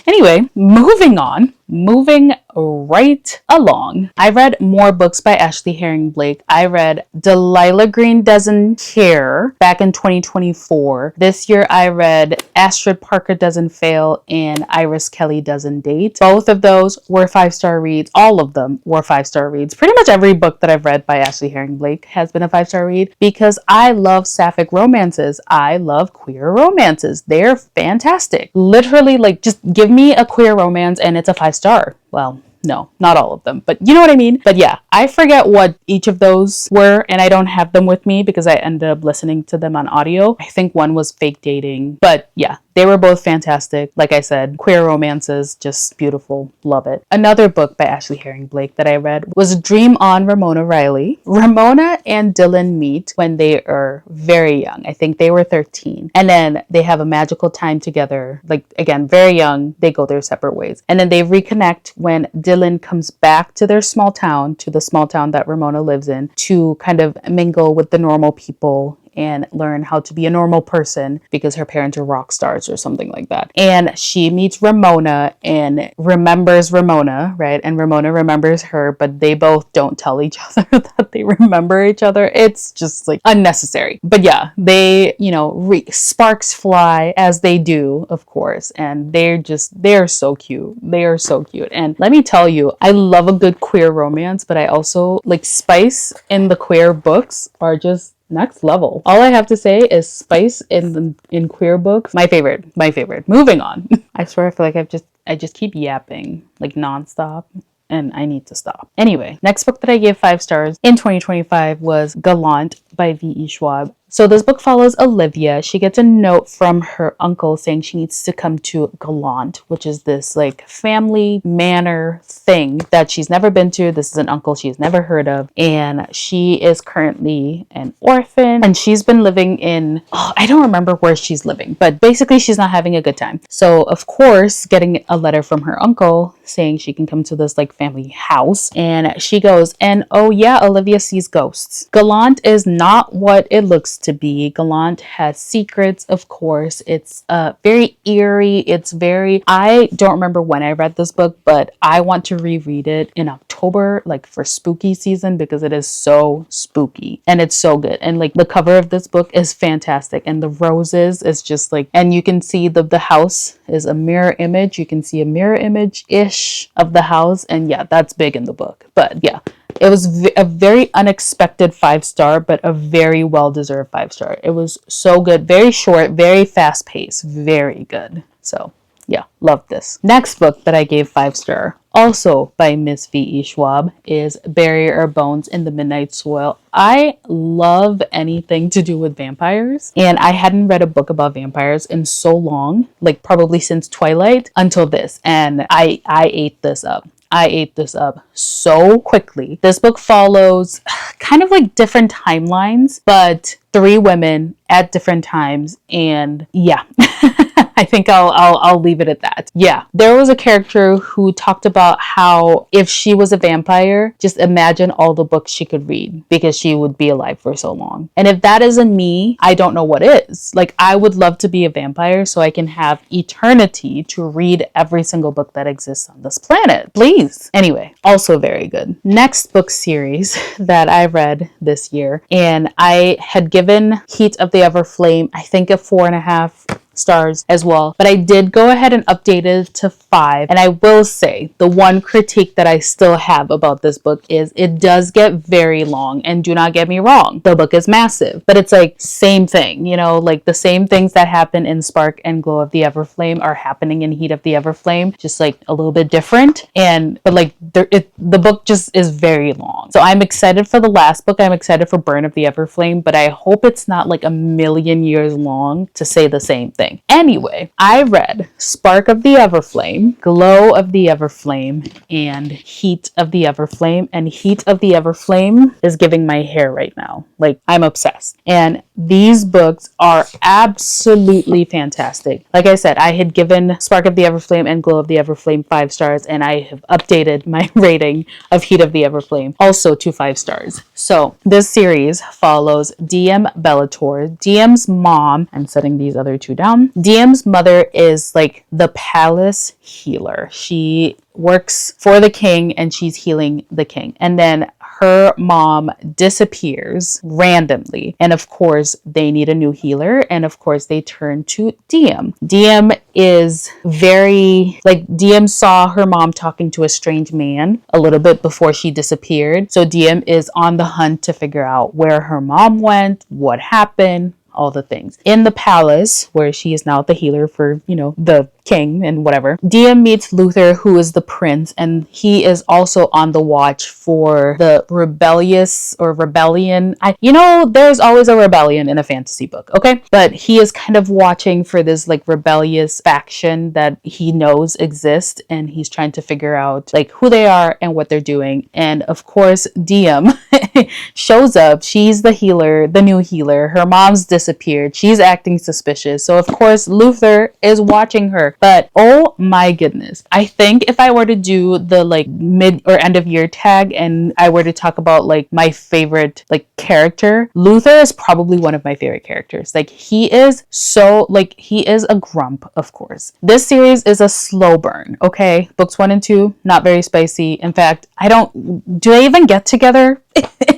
Anyway, moving right along. I read more books by Ashley Herring Blake. I read Delilah Green Doesn't Care back in 2024. This year I read Astrid Parker Doesn't Fail and Iris Kelly Doesn't Date. Both of those were 5-star reads. All of them were 5-star reads. Pretty much every book that I've read by Ashley Herring Blake has been a 5-star read because I love sapphic romances. I love queer romances. They're fantastic. Literally, like, just give me a queer romance and it's a 5-star. Well, no, not all of them, but you know what I mean? But yeah, I forget what each of those were, and I don't have them with me because I ended up listening to them on audio. I think one was Fake Dating, but yeah, they were both fantastic. Like I said, queer romances, just beautiful. Love it. Another book by Ashley Herring Blake that I read was Dream On, Ramona Riley. Ramona and Dylan meet when they are very young. I think they were 13. And then they have a magical time together. Like, again, very young. They go their separate ways. And then they reconnect when Dylan comes back to their small town, to the small town that Ramona lives in, to kind of mingle with the normal people and learn how to be a normal person because her parents are rock stars or something like that. And she meets Ramona and remembers Ramona, right? And Ramona remembers her, but they both don't tell each other that they remember each other. It's just like unnecessary. But yeah, they, sparks fly as they do, of course. And they're so cute. They are so cute. And let me tell you, I love a good queer romance, but I also like spice in the queer books are just next level. All I have to say is spice in queer books. My favorite. Moving on. I swear I feel like I just keep yapping like nonstop and I need to stop. Anyway, next book that I gave 5 stars in 2025 was Gallant by V.E. Schwab. So this book follows Olivia. She gets a note from her uncle saying she needs to come to Gallant, which is this like family manor thing that she's never been to. This is an uncle she's never heard of. And she is currently an orphan. And she's been living in, I don't remember where she's living, but basically she's not having a good time. So of course, getting a letter from her uncle saying she can come to this like family house. And she goes, and oh yeah, Olivia sees ghosts. Gallant is not what it looks to be. Gallant has secrets, of course. It's very eerie. I don't remember when I read this book, but I want to reread it in October, like for spooky season, because it is so spooky and it's so good. And like the cover of this book is fantastic. And the roses is just like, and you can see the house is a mirror image. You can see a mirror image-ish of the house. And yeah, that's big in the book. But yeah, it was a very unexpected 5-star, but a very well-deserved 5-star. It was so good. Very short, very fast-paced, very good. So yeah, loved this. Next book that I gave 5-star, also by Miss V.E. Schwab, is Bury Our Bones in the Midnight Soil. I love anything to do with vampires, and I hadn't read a book about vampires in so long, like probably since Twilight until this, and I ate this up. I ate this up so quickly. This book follows kind of like different timelines, but 3 women at different times, and yeah. I think I'll leave it at that. Yeah, there was a character who talked about how if she was a vampire, just imagine all the books she could read because she would be alive for so long. And if that isn't me, I don't know what is. Like, I would love to be a vampire so I can have eternity to read every single book that exists on this planet. Please. Anyway, also very good. Next book series that I read this year, and I had given Heat of the Everflame, I think, a 4.5 stars as well, but I did go ahead and update it to 5. And I will say the one critique that I still have about this book is it does get very long, and do not get me wrong, the book is massive, but it's like same thing, you know, like the same things that happen in Spark and Glow of the Everflame are happening in Heat of the Everflame, just like a little bit different. But like the book just is very long. So I'm excited for the last book. I'm excited for Burn of the Everflame, but I hope it's not like a million years long to say the same thing. Anyway, I read Spark of the Everflame, Glow of the Everflame, and Heat of the Everflame. And Heat of the Everflame is giving my hair right now. Like, I'm obsessed. And these books are absolutely fantastic. Like I said, I had given Spark of the Everflame and Glow of the Everflame 5 stars, and I have updated my rating of Heat of the Everflame also to 5 stars. So this series follows DM Bellator, DM's mom. I'm setting these other 2 down. DM's mother is like the palace healer. She works for the king and she's healing the king. And then her mom disappears randomly. And of course, they need a new healer. And of course, they turn to DM. DM is very, like, DM saw her mom talking to a strange man a little bit before she disappeared. So DM is on the hunt to figure out where her mom went, what happened, all the things. In the palace, where she is now the healer for, you know, the king and whatever, DM meets Luther, who is the prince, and he is also on the watch for the rebellion. There's always a rebellion in a fantasy book, okay? But he is kind of watching for this like rebellious faction that he knows exists, and he's trying to figure out like who they are and what they're doing. And of course, DM shows up. She's the healer, the new healer. Her mom's disappeared. She's acting suspicious. So of course, Luther is watching her. But oh my goodness, I think if I were to do the like mid or end of year tag and I were to talk about like my favorite like character, Luther is probably one of my favorite characters. Like, he is a grump, of course. This series is a slow burn, okay? Books 1 and 2, not very spicy. In fact, do they even get together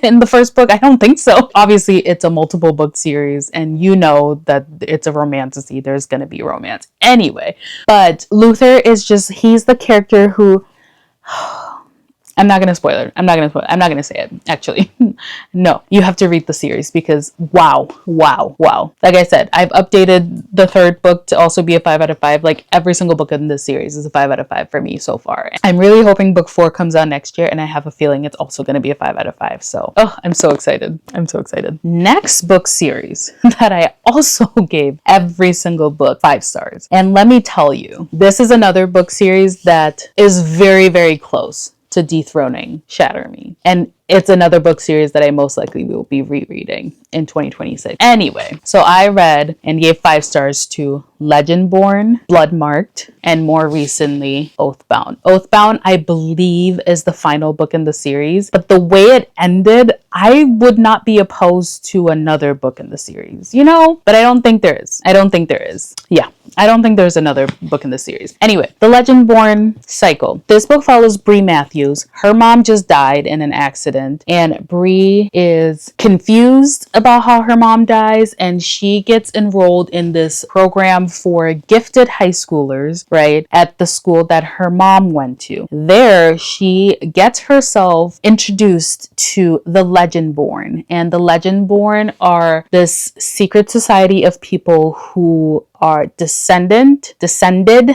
in the first book? I don't think so. Obviously, it's a multiple book series, and you know that it's a romantasy. There's going to be romance anyway. But Luther is he's the character who I'm not gonna spoil it. I'm not gonna say it, actually. No, you have to read the series because wow. Like I said, I've updated the third book to also be a 5 out of 5. Like every single book in this series is a 5 out of 5 for me so far. I'm really hoping book 4 comes out next year, and I have a feeling it's also gonna be a 5 out of 5. So, oh, I'm so excited. Next book series that I also gave every single book 5 stars. And let me tell you, this is another book series that is very, very close to dethroning Shatter Me. And it's another book series that I most likely will be rereading in 2026. Anyway, so I read and gave 5 stars to Legendborn, Bloodmarked, and more recently, Oathbound. Oathbound, I believe, is the final book in the series, but the way it ended, I would not be opposed to another book in the series, you know? But I don't think there is. Yeah, I don't think there's another book in the series. Anyway, The Legendborn Cycle. This book follows Bree Matthews. Her mom just died in an accident, and Bree is confused about how her mom dies, and she gets enrolled in this program for gifted high schoolers, right, at the school that her mom went to. There, she gets herself introduced to the Legendborn, and the Legendborn are this secret society of people who are descended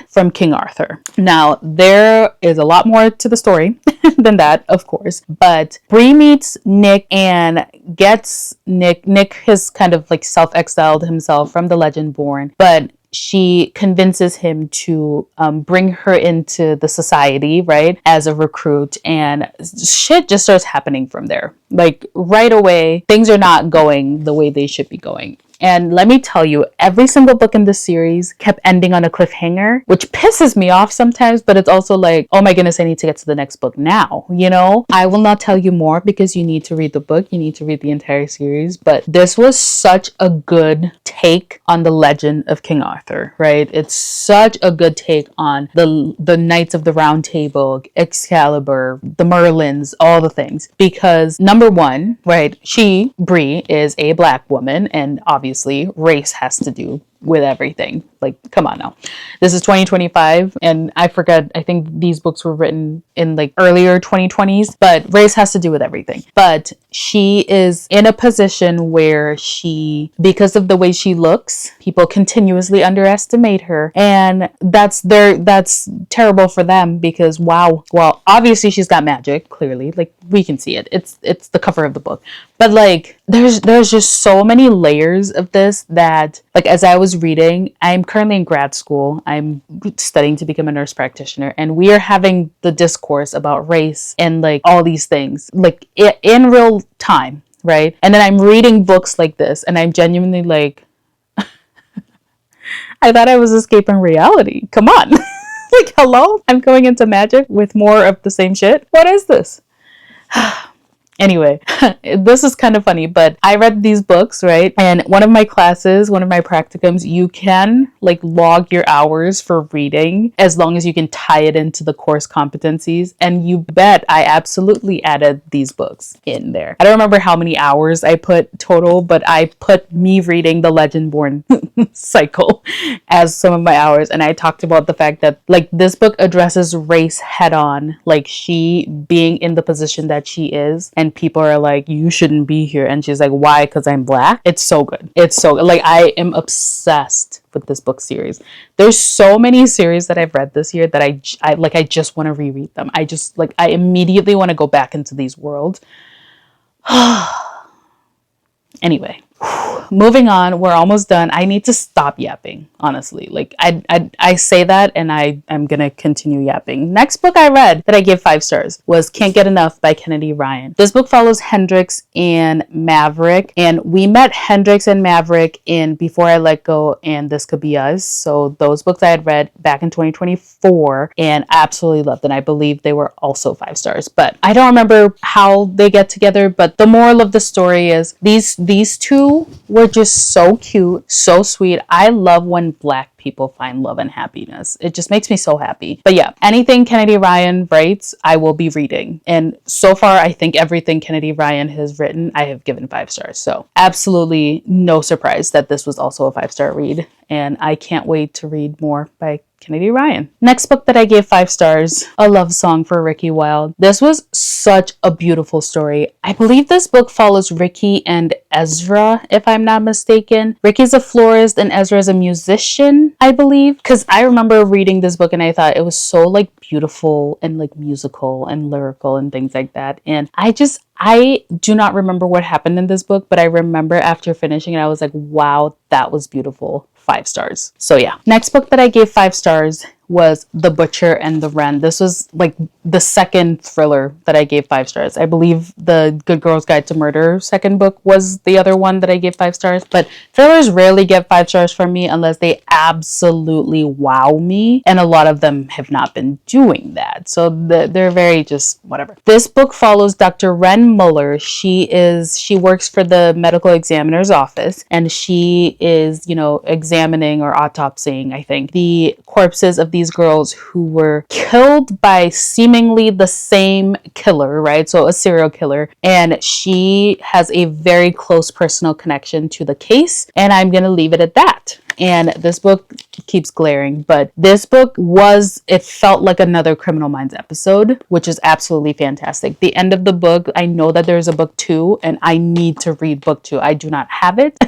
from King Arthur. Now, there is a lot more to the story than that, of course, but Bree meets Nick and gets Nick has kind of like self-exiled himself from the Legendborn, but she convinces him to bring her into the society, right, as a recruit, and shit just starts happening from there. Like right away, things are not going the way they should be going. And let me tell you, every single book in this series kept ending on a cliffhanger, which pisses me off sometimes, but it's also like, oh my goodness, I need to get to the next book now, you know? I will not tell you more because you need to read the book, you need to read the entire series, but this was such a good take on the legend of King Arthur, right? It's such a good take on the Knights of the Round Table, Excalibur, the Merlins, all the things. Because number one, right, Bree, is a Black woman, and obviously race has to do with everything. Like, come on now. This is 2025, and I think these books were written in like earlier 2020s, but race has to do with everything. But she is in a position where because of the way she looks, people continuously underestimate her, and that's terrible for them because wow, well, obviously she's got magic, clearly, like we can see it. It's the cover of the book. But like there's just so many layers of this that, like, as I was reading, I'm currently in grad school. I'm studying to become a nurse practitioner, and we are having the discourse about race and like all these things, like in real time, right? And then I'm reading books like this, and I'm genuinely like, I thought I was escaping reality. Come on. Like, hello? I'm going into magic with more of the same shit? What is this? Anyway, this is kind of funny, but I read these books, right? And one of my practicums, you can like log your hours for reading as long as you can tie it into the course competencies. And you bet I absolutely added these books in there. I don't remember how many hours I put total, but I put me reading the Legendborn cycle as some of my hours. And I talked about the fact that like this book addresses race head on, like she being in the position that she is. And people are like, you shouldn't be here. And she's like, why? Because I'm Black. It's so good. Like, I am obsessed with this book series. There's so many series that I've read this year that I just want to reread them. I immediately want to go back into these worlds. Anyway, moving on, we're almost done. I need to stop yapping, honestly. Like I say that and I'm gonna continue yapping. Next book I read that I give 5 stars was Can't Get Enough by Kennedy Ryan. This book follows Hendrix and Maverick, and we met Hendrix and Maverick in Before I Let Go and This Could Be Us. So those books I had read back in 2024 and absolutely loved, and I believe they were also 5 stars. But I don't remember how they get together, but the moral of the story is these two were just so cute, so sweet. I love when Black people find love and happiness. It just makes me so happy. But yeah, anything Kennedy Ryan writes, I will be reading. And so far, I think everything Kennedy Ryan has written, I have given 5 stars. So absolutely no surprise that this was also a 5-star read. And I can't wait to read more by Kennedy Ryan. Next book that I gave 5 stars, A Love Song for Ricky Wilde. This was such a beautiful story. I believe this book follows Ricky and Ezra, if I'm not mistaken. Ricky's a florist and Ezra's a musician, I believe. Because I remember reading this book and I thought it was so like beautiful and like musical and lyrical and things like that. And I do not remember what happened in this book, but I remember after finishing it, I was like, wow, that was beautiful. 5 stars. So yeah. Next book that I gave 5 stars was The Butcher and the Wren. This was like the second thriller that I gave 5 stars. I believe the Good Girl's Guide to Murder second book was the other one that I gave 5 stars. But thrillers rarely get 5 stars from me unless they absolutely wow me. And a lot of them have not been doing that. So they're very just whatever. This book follows Dr. Wren Muller. She works for the medical examiner's office, and she is, examining or autopsying, I think, the corpses of these girls who were killed by seemingly the same killer, right? So a serial killer. And she has a very close personal connection to the case. And I'm going to leave it at that. And this book keeps glaring, but this book it felt like another Criminal Minds episode, which is absolutely fantastic. The end of the book, I know that there's a book 2 and I need to read book 2. I do not have it.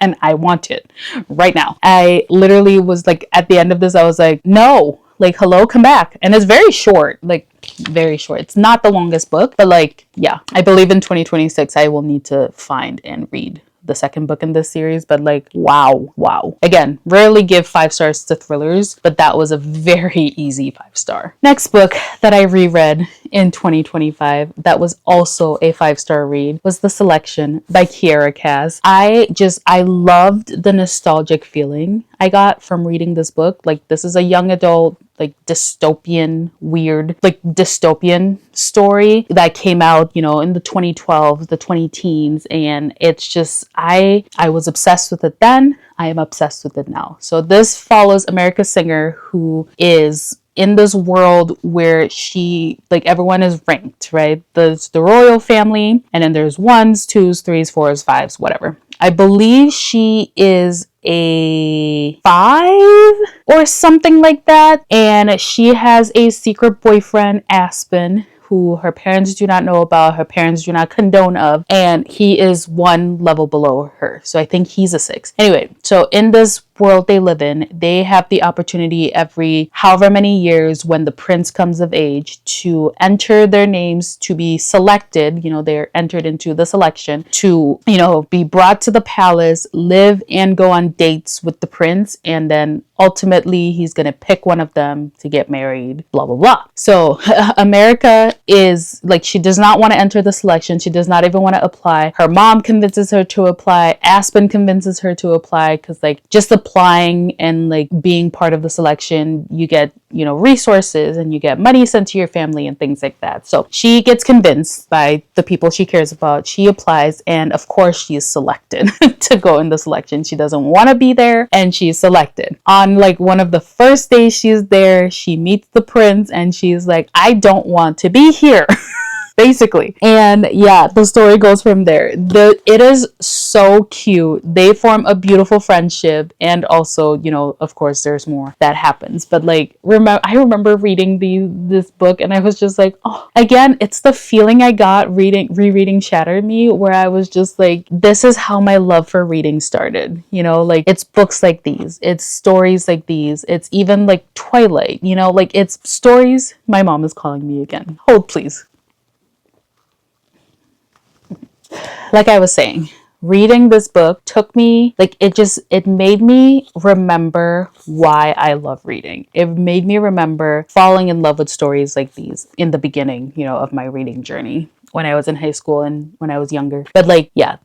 And I want it right now. I literally was like, at the end of this, I was like, no, like, hello, come back. And it's very short, like very short. It's not the longest book, but like, yeah, I believe in 2026, I will need to find and read the second book in this series, but like, wow. Again, rarely give 5 stars to thrillers, but that was a very easy 5-star. Next book that I reread in 2025 that was also a 5-star read was The Selection by Kiera Cass. I loved the nostalgic feeling I got from reading this book. Like, this is a young adult, like dystopian, weird, like dystopian story that came out, in the 2012s, the 2010s. And it's just, I was obsessed with it then. I am obsessed with it now. So this follows America Singer, who is in this world where everyone is ranked, right? There's the royal family, and then there's 1s, 2s, 3s, 4s, 5s, whatever. I believe she is a 5 or something like that. And she has a secret boyfriend, Aspen, who her parents do not know about, her parents do not condone of, and he is 1 level below her. So I think he's a 6. Anyway, so in this world they live in, they have the opportunity every however many years when the prince comes of age to enter their names to be selected. They're entered into the selection to, be brought to the palace, live and go on dates with the prince, and then ultimately he's going to pick one of them to get married, blah, blah, blah. So America is like, she does not want to enter the selection. She does not even want to apply. Her mom convinces her to apply. Aspen convinces her to apply because like just applying and like being part of the selection, you get, resources and you get money sent to your family and things like that. So she gets convinced by the people she cares about. She applies, and of course she is selected to go in the selection. She doesn't want to be there, and she's selected. On like one of the first days she's there, she meets the prince and she's like, I don't want to be here. Basically. And yeah, the story goes from there. It is so cute. They form a beautiful friendship, and also, of course there's more that happens. But like, I remember reading this book and I was just like, oh, again, it's the feeling I got rereading Shattered Me, where I was just like, this is how my love for reading started. Like, it's books like these, it's stories like these, it's even like Twilight, like it's stories. My mom is calling me again. Hold please. Like I was saying, reading this book took me, like, it made me remember why I love reading. It made me remember falling in love with stories like these in the beginning, of my reading journey when I was in high school and when I was younger. But like, yeah,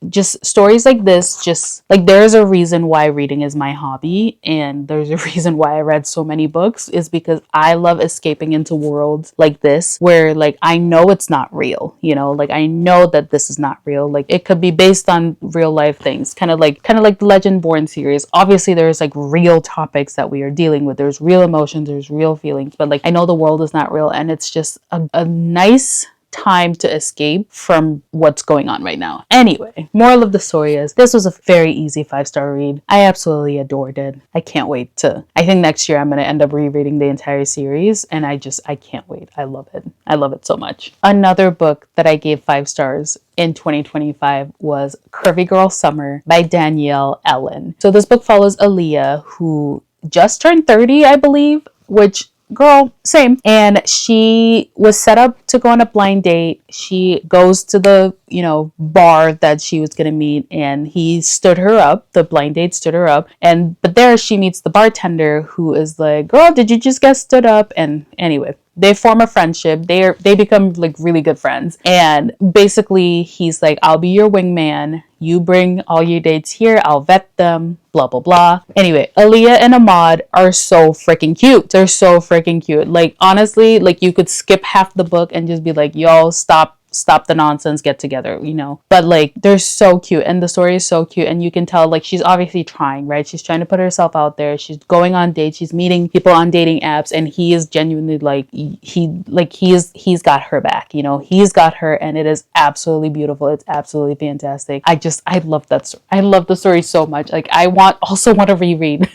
just stories like this, just like, there's a reason why reading is my hobby, and there's a reason why I read so many books, is because I love escaping into worlds like this where like I know it's not real, like I know that this is not real. Like, it could be based on real life things, kind of like the Legend Born series. Obviously there's like real topics that we are dealing with, there's real emotions, there's real feelings, but like I know the world is not real, and it's just a nice time to escape from what's going on right now. Anyway, moral of the story is this was a very easy 5-star read. I absolutely adored it. I can't wait I think next year I'm going to end up rereading the entire series, and I can't wait. I love it. I love it so much. Another book that I gave 5 stars in 2025 was Curvy Girl Summer by Danielle Ellen. So this book follows Aaliyah, who just turned 30, I believe, which, girl, same. And she was set up to go on a blind date. She goes to the, bar that she was going to meet, and he stood her up. The blind date stood her up. But there she meets the bartender, who is like, girl, did you just get stood up? And anyway, they form a friendship. They become like really good friends. And basically he's like, I'll be your wingman. You bring all your dates here. I'll vet them. Blah, blah, blah. Anyway, Aaliyah and Ahmad are so freaking cute. They're so freaking cute. Like, honestly, like you could skip half the book and just be like, yo, stop the nonsense, get together, but like they're so cute, and the story is so cute, and you can tell like she's obviously trying, right? She's trying to put herself out there. She's going on dates, she's meeting people on dating apps, and he is genuinely like he's got her back, he's got her, and it is absolutely beautiful. It's absolutely fantastic. I love that story. I love the story so much. Like I also want to reread.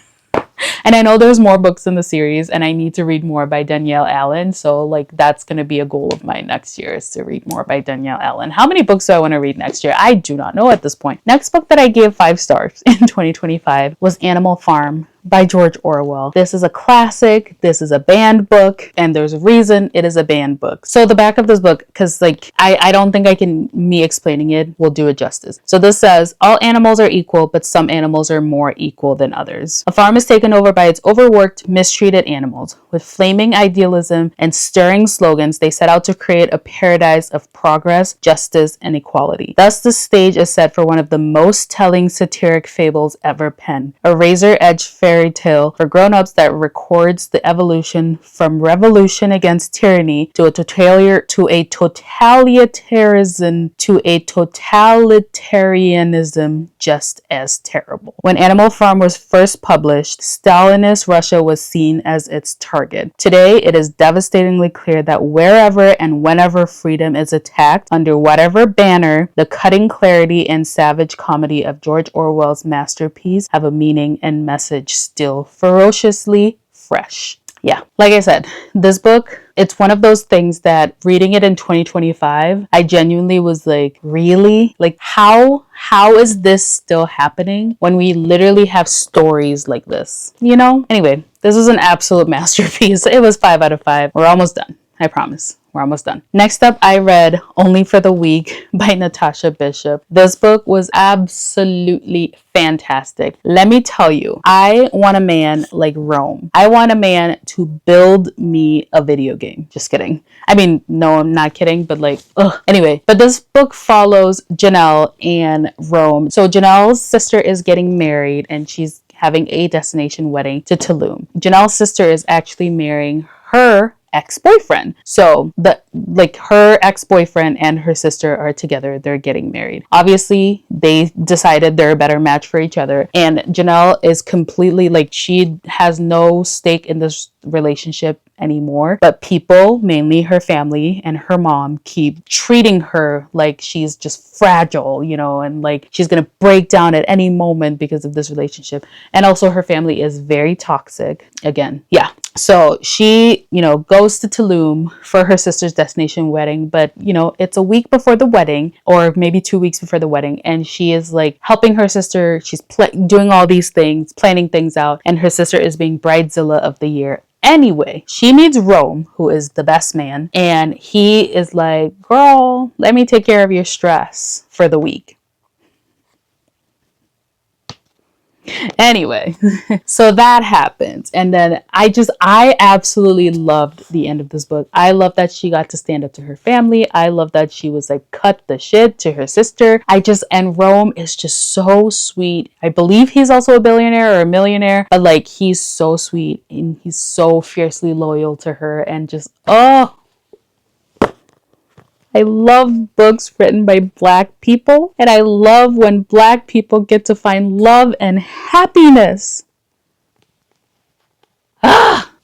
And I know there's more books in the series, and I need to read more by Danielle Allen. So like that's going to be a goal of mine next year, is to read more by Danielle Allen. How many books do I want to read next year? I do not know at this point. Next book that I gave 5 stars in 2025 was Animal Farm by George Orwell. This is a classic. This is a banned book, and there's a reason it is a banned book. So the back of this book, because like I don't think me explaining it will do it justice. So this says, all animals are equal, but some animals are more equal than others. A farm is taken over by its overworked, mistreated animals. With flaming idealism and stirring slogans, they set out to create a paradise of progress, justice, and equality. Thus, the stage is set for one of the most telling satiric fables ever penned, a razor-edged fairy tale for grown-ups that records the evolution from revolution against tyranny to a totalitarianism just as terrible. When Animal Farm was first published, Stalinist Russia was seen as its target. Today, it is devastatingly clear that wherever and whenever freedom is attacked, under whatever banner, the cutting clarity and savage comedy of George Orwell's masterpiece have a meaning and message still ferociously fresh. Yeah, like I said, this book, it's one of those things that reading it in 2025, I genuinely was like, really? Like, how is this still happening when we literally have stories like this? Anyway, this was an absolute masterpiece. It was 5 out of 5. We're almost done. I promise. We're almost done. Next up, I read Only for the Weak by Natasha Bishop. This book was absolutely fantastic. Let me tell you, I want a man like Rome. I want a man to build me a video game. Just kidding. I mean, no, I'm not kidding, but like, ugh. Anyway, but this book follows Janelle and Rome. So Janelle's sister is getting married, and she's having a destination wedding to Tulum. Janelle's sister is actually marrying her ex-boyfriend. So her ex-boyfriend and her sister are together. They're getting married. Obviously, they decided they're a better match for each other. And Janelle is completely like, she has no stake in this relationship anymore. But people, mainly her family and her mom, keep treating her like she's just fragile, and like she's gonna break down at any moment because of this relationship. And also her family is very toxic. Again, yeah. So she, goes to Tulum for her sister's destination wedding, but it's a week before the wedding, or maybe 2 weeks before the wedding, and she is like helping her sister. She's doing all these things, planning things out, and her sister is being Bridezilla of the year. Anyway, she meets Rome, who is the best man, and he is like, girl, let me take care of your stress for the week. Anyway, so that happens. And then I absolutely loved the end of this book. I love that she got to stand up to her family. I love that she was like, cut the shit to her sister. And Rome is just so sweet. I believe he's also a billionaire or a millionaire, but like, he's so sweet and he's so fiercely loyal to her, and just, oh, I love books written by Black people, and I love when Black people get to find love and happiness.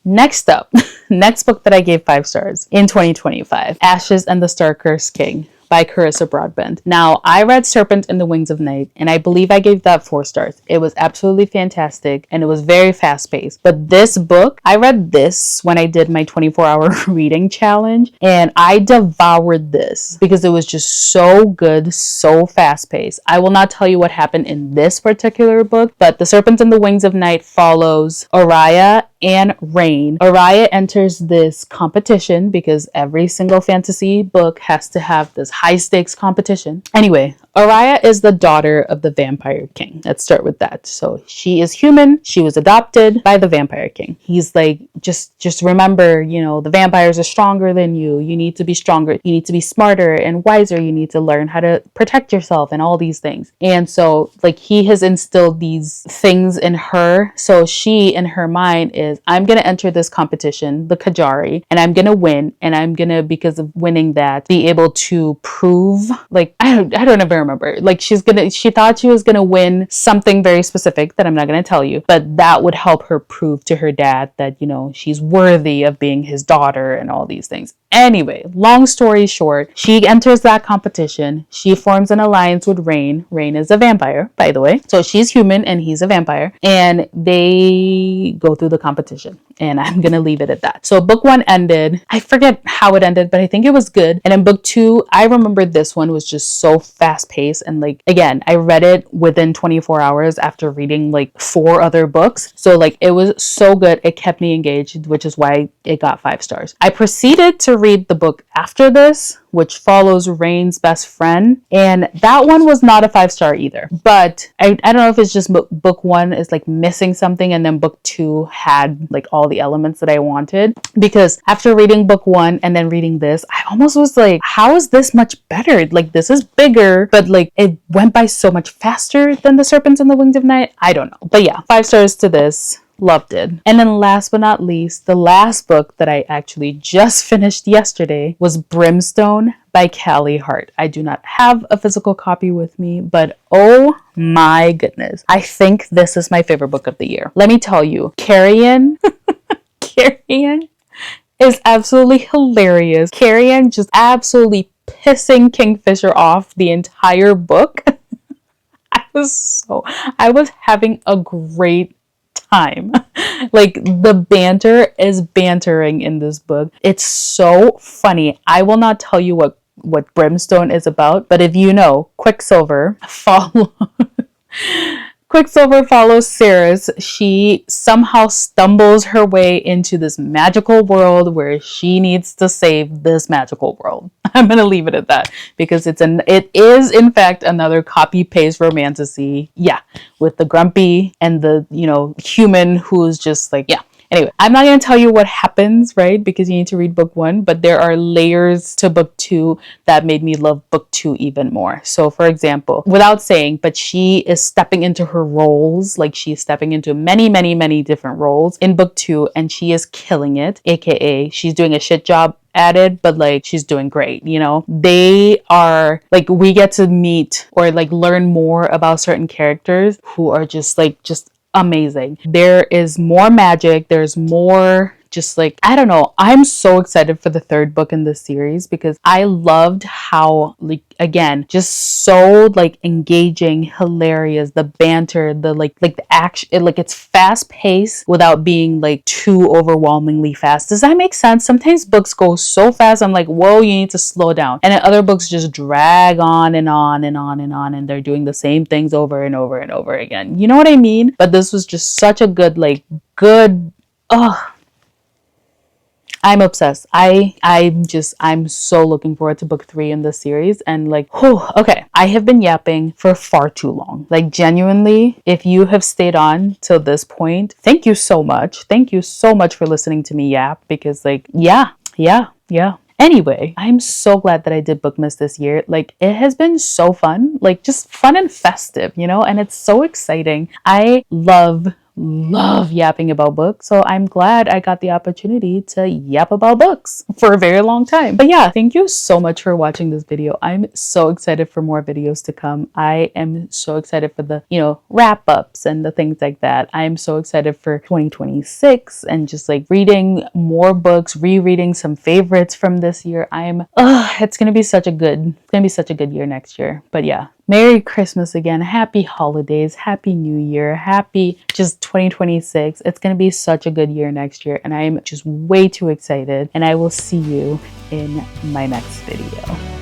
Next up, next book that I gave 5 stars in 2025, Ashes and the Star-Cursed King by Carissa Broadbent. Now, I read Serpent and the Wings of Night, and I believe I gave that 4 stars. It was absolutely fantastic, and it was very fast-paced. But this book, I read this when I did my 24-hour reading challenge, and I devoured this because it was just so good, so fast-paced. I will not tell you what happened in this particular book, but The Serpent and the Wings of Night follows Araya and Rain. Araya enters this competition because every single fantasy book has to have this high stakes competition. Anyway, Araya is the daughter of the Vampire King. Let's start with that. So she is human. She was adopted by the Vampire King. He's like, just remember, you know, the vampires are stronger than you. You need to be stronger. You need to be smarter and wiser. You need to learn how to protect yourself and all these things. And so like he has instilled these things in her. So she in her mind is, I'm going to enter this competition, the Kajari, and I'm going to win. And I'm going to, because of winning that, be able to prove, like, I don't ever remember. Like she thought she was going to win something very specific that I'm not going to tell you, but that would help her prove to her dad that, you know, she's worthy of being his daughter and all these things. Anyway, long story short, she enters that competition. She forms an alliance with Rain. Rain is a vampire, by the way. So she's human and he's a vampire. And they go through the competition. And I'm going to leave it at that. So book 1 ended. I forget how it ended, but I think it was good. And in book 2, I remember this one was just so fast paced. And like, again, I read it within 24 hours after reading like 4 other books. So like, it was so good. It kept me engaged, which is why it got 5 stars. I proceeded to read the book after this, which follows Rain's best friend. And that one was not a 5-star either. But I don't know if it's just book 1 is like missing something, and then book 2 had like all the elements that I wanted. Because after reading book 1 and then reading this, I almost was like, how is this much better? Like this is bigger, but like it went by so much faster than The Serpents and the Wings of Night. I don't know. But yeah, 5 stars to this. Loved it. And then last but not least, the last book that I actually just finished yesterday was Brimstone by Callie Hart. I do not have a physical copy with me, but oh my goodness. I think this is my favorite book of the year. Let me tell you, Carrion is absolutely hilarious. Carrion just absolutely pissing Kingfisher off the entire book. I was having a great time. Like the banter is bantering in this book. It's so funny. I will not tell you what Brimstone is about, but if you know, Quicksilver follows Ceres. She somehow stumbles her way into this magical world where she needs to save this magical world. I'm going to leave it at that because it is in fact another copy paste romantasy. Yeah, with the grumpy and the, you know, human who's just like, yeah. Anyway, I'm not going to tell you what happens, right? Because you need to read book 1, but there are layers to book 2 that made me love book 2 even more. So for example, without saying, but she is stepping into her roles, like she's stepping into many, many, many different roles in book 2, and she is killing it, aka she's doing a shit job at it, but like she's doing great, you know. They are like, we get to meet or like learn more about certain characters who are just amazing. There is more magic. There's more just like, I don't know. I'm so excited for the 3rd book in this series because I loved how, like, again, just so like engaging, hilarious, the banter, the like the action, it's fast paced without being like too overwhelmingly fast. Does that make sense? Sometimes books go so fast, I'm like, whoa, you need to slow down. And then other books just drag on and on and on and on, and they're doing the same things over and over and over again. You know what I mean? But this was just such a good, I'm obsessed. I'm so looking forward to book 3 in this series. And like, okay. I have been yapping for far too long. Like genuinely, if you have stayed on till this point, thank you so much. Thank you so much for listening to me yap because like, yeah. Anyway, I'm so glad that I did Bookmas this year. Like, it has been so fun, like just fun and festive, you know, and it's so exciting. I love love yapping about books. So I'm glad I got the opportunity to yap about books for a very long time. But yeah, thank you so much for watching this video. I'm so excited for more videos to come. I am so excited for the, wrap ups and the things like that. I'm so excited for 2026 and just like reading more books, rereading some favorites from this year. It's going to be such a good year next year. But yeah, Merry Christmas again. Happy holidays. Happy New Year. Happy just 2026. It's going to be such a good year next year. And I'm just way too excited. And I will see you in my next video.